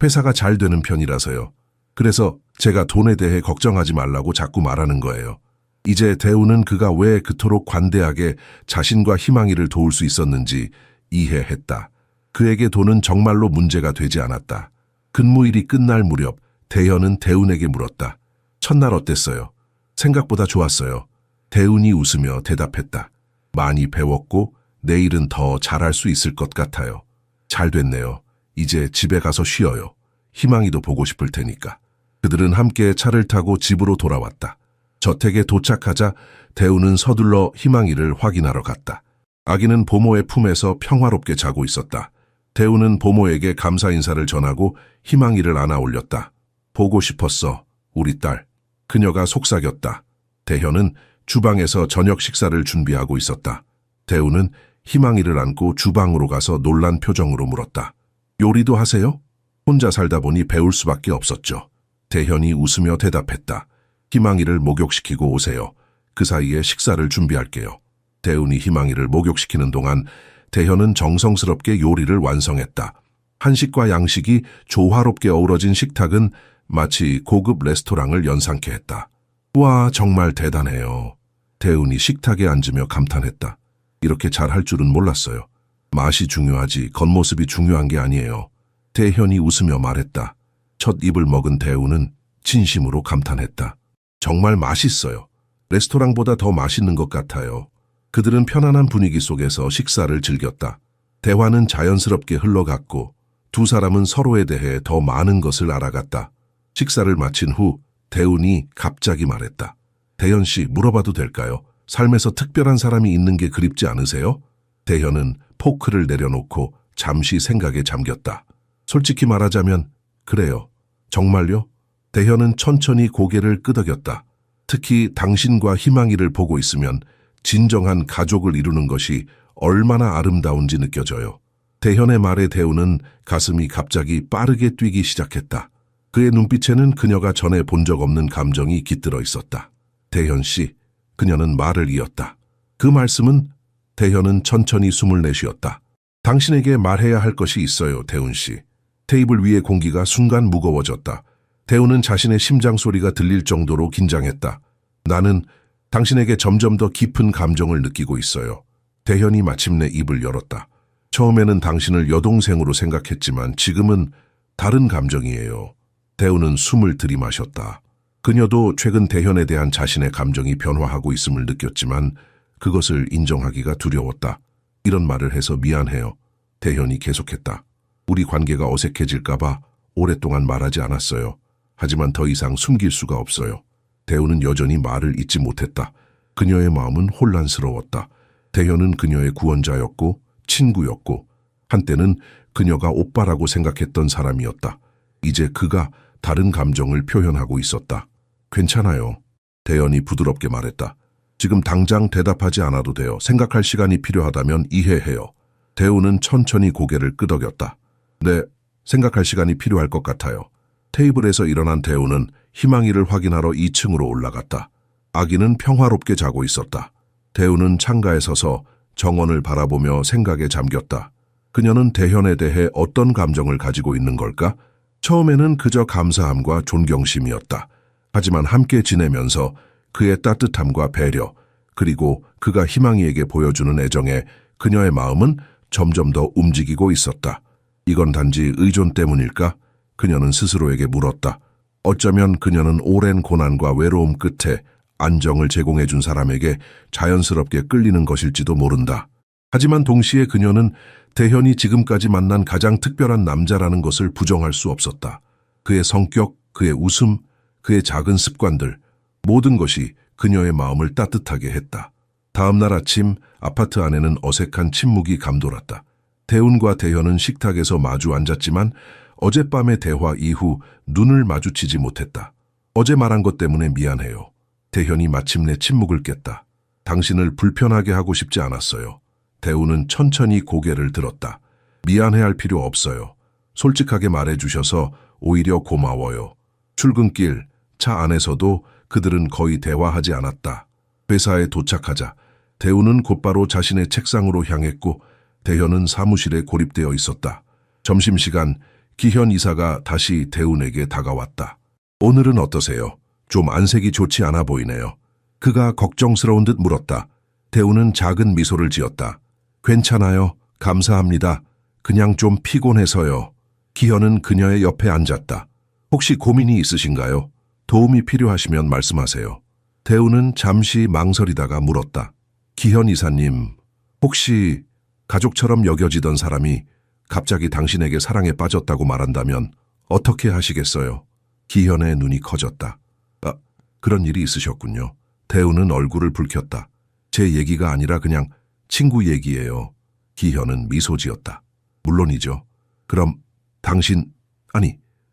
회사가 잘 되는 편이라서요. 그래서 제가 돈에 대해 걱정하지 말라고 자꾸 말하는 거예요. 이제 대우는 그가 왜 그토록 관대하게 자신과 희망이를 도울 수 있었는지 이해했다. 그에게 돈은 정말로 문제가 되지 않았다. 근무일이 끝날 무렵 대현은 대운에게 물었다. 첫날 어땠어요? 생각보다 좋았어요. 대운이 웃으며 대답했다. 많이 배웠고 내일은 더 잘할 수 있을 것 같아요. 잘 됐네요. 이제 집에 가서 쉬어요. 희망이도 보고 싶을 테니까. 그들은 함께 차를 타고 집으로 돌아왔다. 저택에 도착하자 대우는 서둘러 희망이를 확인하러 갔다. 아기는 보모의 품에서 평화롭게 자고 있었다. 대우는 보모에게 감사 인사를 전하고 희망이를 안아 올렸다. 보고 싶었어, 우리 딸. 그녀가 속삭였다. 대현은 주방에서 저녁 식사를 준비하고 있었다. 대우는 희망이를 안고 주방으로 가서 놀란 표정으로 물었다. 요리도 하세요? 혼자 살다 보니 배울 수밖에 없었죠. 대현이 웃으며 대답했다. 희망이를 목욕시키고 오세요. 그 사이에 식사를 준비할게요. 대운이 희망이를 목욕시키는 동안 대현은 정성스럽게 요리를 완성했다. 한식과 양식이 조화롭게 어우러진 식탁은 마치 고급 레스토랑을 연상케 했다. 와, 정말 대단해요. 대운이 식탁에 앉으며 감탄했다. 이렇게 잘할 줄은 몰랐어요. 맛이 중요하지 겉모습이 중요한 게 아니에요. 대현이 웃으며 말했다. 첫 입을 먹은 대운은 진심으로 감탄했다. 정말 맛있어요. 레스토랑보다 더 맛있는 것 같아요. 그들은 편안한 분위기 속에서 식사를 즐겼다. 대화는 자연스럽게 흘러갔고 두 사람은 서로에 대해 더 많은 것을 알아갔다. 식사를 마친 후 대운이 갑자기 말했다. 대현 씨, 물어봐도 될까요? 삶에서 특별한 사람이 있는 게 그립지 않으세요? 대현은 포크를 내려놓고 잠시 생각에 잠겼다. 솔직히 말하자면 그래요. 정말요? 대현은 천천히 고개를 끄덕였다. 특히 당신과 희망이를 보고 있으면 진정한 가족을 이루는 것이 얼마나 아름다운지 느껴져요. 대현의 말에 대우는 가슴이 갑자기 빠르게 뛰기 시작했다. 그의 눈빛에는 그녀가 전에 본 적 없는 감정이 깃들어 있었다. 대현 씨, 그녀는 말을 이었다. 그 말씀은 대현은 천천히 숨을 내쉬었다. 당신에게 말해야 할 것이 있어요, 대운 씨. 테이블 위의 공기가 순간 무거워졌다. 대운은 자신의 심장 소리가 들릴 정도로 긴장했다. 나는 당신에게 점점 더 깊은 감정을 느끼고 있어요. 대현이 마침내 입을 열었다. 처음에는 당신을 여동생으로 생각했지만 지금은 다른 감정이에요. 대운은 숨을 들이마셨다. 그녀도 최근 대현에 대한 자신의 감정이 변화하고 있음을 느꼈지만 그것을 인정하기가 두려웠다. 이런 말을 해서 미안해요. 대현이 계속했다. 우리 관계가 어색해질까봐 오랫동안 말하지 않았어요. 하지만 더 이상 숨길 수가 없어요. 대우는 여전히 말을 잇지 못했다. 그녀의 마음은 혼란스러웠다. 대현은 그녀의 구원자였고 친구였고 한때는 그녀가 오빠라고 생각했던 사람이었다. 이제 그가 다른 감정을 표현하고 있었다. 괜찮아요. 대현이 부드럽게 말했다. 지금 당장 대답하지 않아도 돼요. 생각할 시간이 필요하다면 이해해요. 대우는 천천히 고개를 끄덕였다. 네, 생각할 시간이 필요할 것 같아요. 테이블에서 일어난 대우는 희망이를 확인하러 2층으로 올라갔다. 아기는 평화롭게 자고 있었다. 대우는 창가에 서서 정원을 바라보며 생각에 잠겼다. 그녀는 대현에 대해 어떤 감정을 가지고 있는 걸까? 처음에는 그저 감사함과 존경심이었다. 하지만 함께 지내면서 그의 따뜻함과 배려, 그리고 그가 희망이에게 보여주는 애정에 그녀의 마음은 점점 더 움직이고 있었다. 이건 단지 의존 때문일까? 그녀는 스스로에게 물었다. 어쩌면 그녀는 오랜 고난과 외로움 끝에 안정을 제공해준 사람에게 자연스럽게 끌리는 것일지도 모른다. 하지만 동시에 그녀는 대현이 지금까지 만난 가장 특별한 남자라는 것을 부정할 수 없었다. 그의 성격, 그의 웃음, 그의 작은 습관들, 모든 것이 그녀의 마음을 따뜻하게 했다. 다음 날 아침 아파트 안에는 어색한 침묵이 감돌았다. 대운과 대현은 식탁에서 마주 앉았지만 어젯밤의 대화 이후 눈을 마주치지 못했다. 어제 말한 것 때문에 미안해요. 대현이 마침내 침묵을 깼다. 당신을 불편하게 하고 싶지 않았어요. 대우는 천천히 고개를 들었다. 미안해할 필요 없어요. 솔직하게 말해주셔서 오히려 고마워요. 출근길, 차 안에서도 그들은 거의 대화하지 않았다. 회사에 도착하자 대우는 곧바로 자신의 책상으로 향했고 대현은 사무실에 고립되어 있었다. 점심시간 기현 이사가 다시 대운에게 다가왔다. 오늘은 어떠세요? 좀 안색이 좋지 않아 보이네요. 그가 걱정스러운 듯 물었다. 대우는 작은 미소를 지었다. 괜찮아요. 감사합니다. 그냥 좀 피곤해서요. 기현은 그녀의 옆에 앉았다. 혹시 고민이 있으신가요? 도움이 필요하시면 말씀하세요. 대우는 잠시 망설이다가 물었다. 기현 이사님, 혹시 가족처럼 여겨지던 사람이 갑자기 당신에게 사랑에 빠졌다고 말한다면 어떻게 하시겠어요? 기현의 눈이 커졌다. 아, 그런 일이 있으셨군요. 대우는 얼굴을 붉혔다. 제 얘기가 아니라 그냥 친구 얘기예요. 기현은 미소 지었다. 물론이죠. 그럼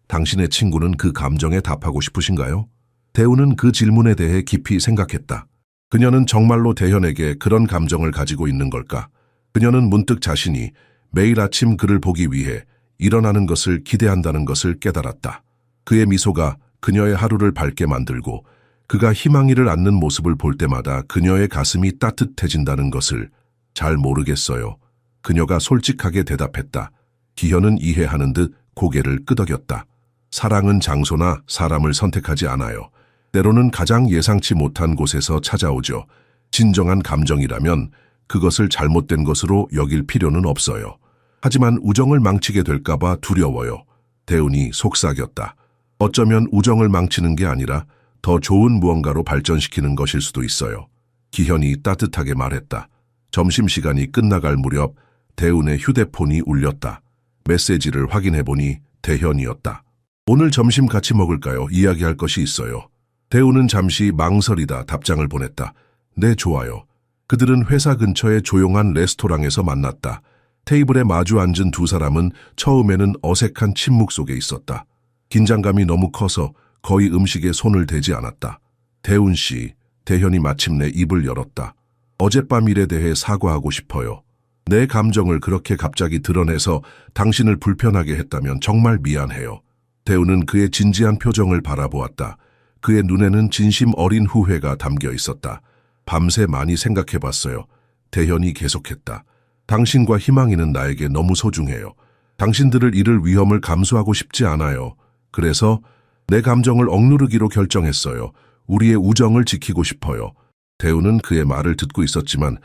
당신의 친구는 그 감정에 답하고 싶으신가요? 대우는 그 질문에 대해 깊이 생각했다. 그녀는 정말로 대현에게 그런 감정을 가지고 있는 걸까? 그녀는 문득 자신이 매일 아침 그를 보기 위해 일어나는 것을 기대한다는 것을 깨달았다. 그의 미소가 그녀의 하루를 밝게 만들고 그가 희망이를 안는 모습을 볼 때마다 그녀의 가슴이 따뜻해진다는 것을 잘 모르겠어요. 그녀가 솔직하게 대답했다. 기현은 이해하는 듯 고개를 끄덕였다. 사랑은 장소나 사람을 선택하지 않아요. 때로는 가장 예상치 못한 곳에서 찾아오죠. 진정한 감정이라면 그것을 잘못된 것으로 여길 필요는 없어요. 하지만 우정을 망치게 될까봐 두려워요. 대운이 속삭였다. 어쩌면 우정을 망치는 게 아니라 더 좋은 무언가로 발전시키는 것일 수도 있어요. 기현이 따뜻하게 말했다. 점심시간이 끝나갈 무렵 대운의 휴대폰이 울렸다. 메시지를 확인해보니 대현이었다. 오늘 점심 같이 먹을까요? 이야기할 것이 있어요. 대우는 잠시 망설이다 답장을 보냈다. 네, 좋아요. 그들은 회사 근처의 조용한 레스토랑에서 만났다. 테이블에 마주 앉은 두 사람은 처음에는 어색한 침묵 속에 있었다. 긴장감이 너무 커서 거의 음식에 손을 대지 않았다. 대운 씨, 대현이 마침내 입을 열었다. 어젯밤 일에 대해 사과하고 싶어요. 내 감정을 그렇게 갑자기 드러내서 당신을 불편하게 했다면 정말 미안해요. 대우는 그의 진지한 표정을 바라보았다. 그의 눈에는 진심 어린 후회가 담겨 있었다. 밤새 많이 생각해봤어요. 대현이 계속했다. 당신과 희망이는 나에게 너무 소중해요. 당신들을 잃을 위험을 감수하고 싶지 않아요. 그래서 내 감정을 억누르기로 결정했어요. 우리의 우정을 지키고 싶어요. 대우는 그의 말을 듣고 있었지만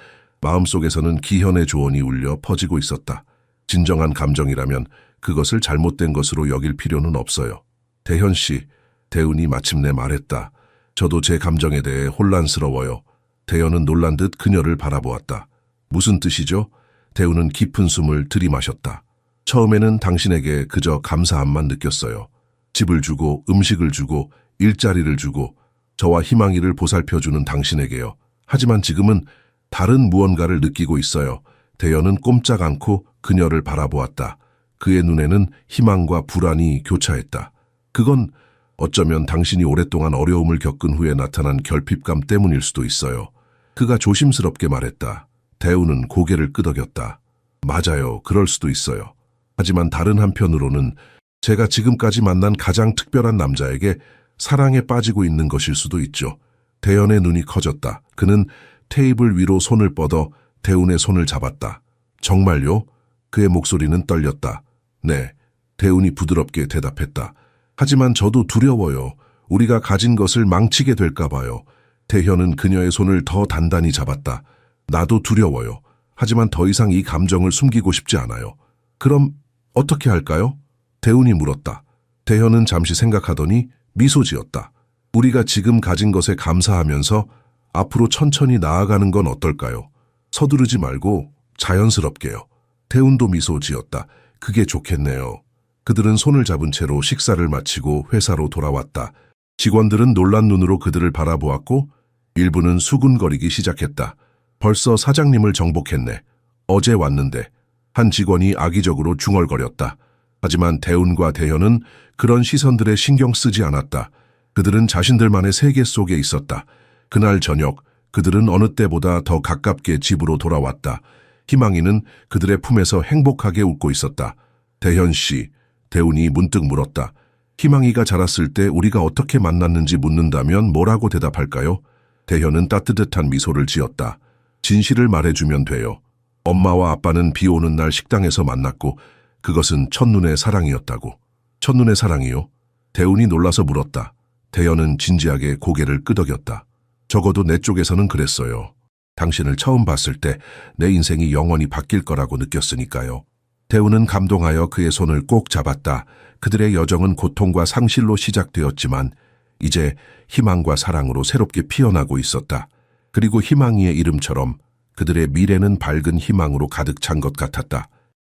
마음속에서는 기현의 조언이 울려 퍼지고 있었다. 진정한 감정이라면 그것을 잘못된 것으로 여길 필요는 없어요. 대현 씨, 대운이 마침내 말했다. 저도 제 감정에 대해 혼란스러워요. 대현은 놀란 듯 그녀를 바라보았다. 무슨 뜻이죠? 대운은 깊은 숨을 들이마셨다. 처음에는 당신에게 그저 감사함만 느꼈어요. 집을 주고 음식을 주고 일자리를 주고 저와 희망이를 보살펴주는 당신에게요. 하지만 지금은 다른 무언가를 느끼고 있어요. 대현은 꼼짝 않고 그녀를 바라보았다. 그의 눈에는 희망과 불안이 교차했다. 그건 어쩌면 당신이 오랫동안 어려움을 겪은 후에 나타난 결핍감 때문일 수도 있어요. 그가 조심스럽게 말했다. 대우는 고개를 끄덕였다. 맞아요. 그럴 수도 있어요. 하지만 다른 한편으로는 제가 지금까지 만난 가장 특별한 남자에게 사랑에 빠지고 있는 것일 수도 있죠. 대현의 눈이 커졌다. 그는 테이블 위로 손을 뻗어 대운의 손을 잡았다. 정말요? 그의 목소리는 떨렸다. 네, 대운이 부드럽게 대답했다. 하지만 저도 두려워요. 우리가 가진 것을 망치게 될까 봐요. 대현은 그녀의 손을 더 단단히 잡았다. 나도 두려워요. 하지만 더 이상 이 감정을 숨기고 싶지 않아요. 그럼 어떻게 할까요? 대운이 물었다. 대현은 잠시 생각하더니 미소 지었다. 우리가 지금 가진 것에 감사하면서 앞으로 천천히 나아가는 건 어떨까요? 서두르지 말고 자연스럽게요. 대운도 미소 지었다. 그게 좋겠네요. 그들은 손을 잡은 채로 식사를 마치고 회사로 돌아왔다. 직원들은 놀란 눈으로 그들을 바라보았고 일부는 수군거리기 시작했다. 벌써 사장님을 정복했네. 어제 왔는데. 한 직원이 악의적으로 중얼거렸다. 하지만 대운과 대현은 그런 시선들에 신경 쓰지 않았다. 그들은 자신들만의 세계 속에 있었다. 그날 저녁 그들은 어느 때보다 더 가깝게 집으로 돌아왔다. 희망이는 그들의 품에서 행복하게 웃고 있었다. 대현 씨, 대운이 문득 물었다. 희망이가 자랐을 때 우리가 어떻게 만났는지 묻는다면 뭐라고 대답할까요? 대현은 따뜻한 미소를 지었다. 진실을 말해주면 돼요. 엄마와 아빠는 비 오는 날 식당에서 만났고 그것은 첫눈의 사랑이었다고. 첫눈의 사랑이요? 대운이 놀라서 물었다. 대현은 진지하게 고개를 끄덕였다. 적어도 내 쪽에서는 그랬어요. 당신을 처음 봤을 때 내 인생이 영원히 바뀔 거라고 느꼈으니까요. 대운은 감동하여 그의 손을 꼭 잡았다. 그들의 여정은 고통과 상실로 시작되었지만 이제 희망과 사랑으로 새롭게 피어나고 있었다. 그리고 희망이의 이름처럼 그들의 미래는 밝은 희망으로 가득 찬 것 같았다.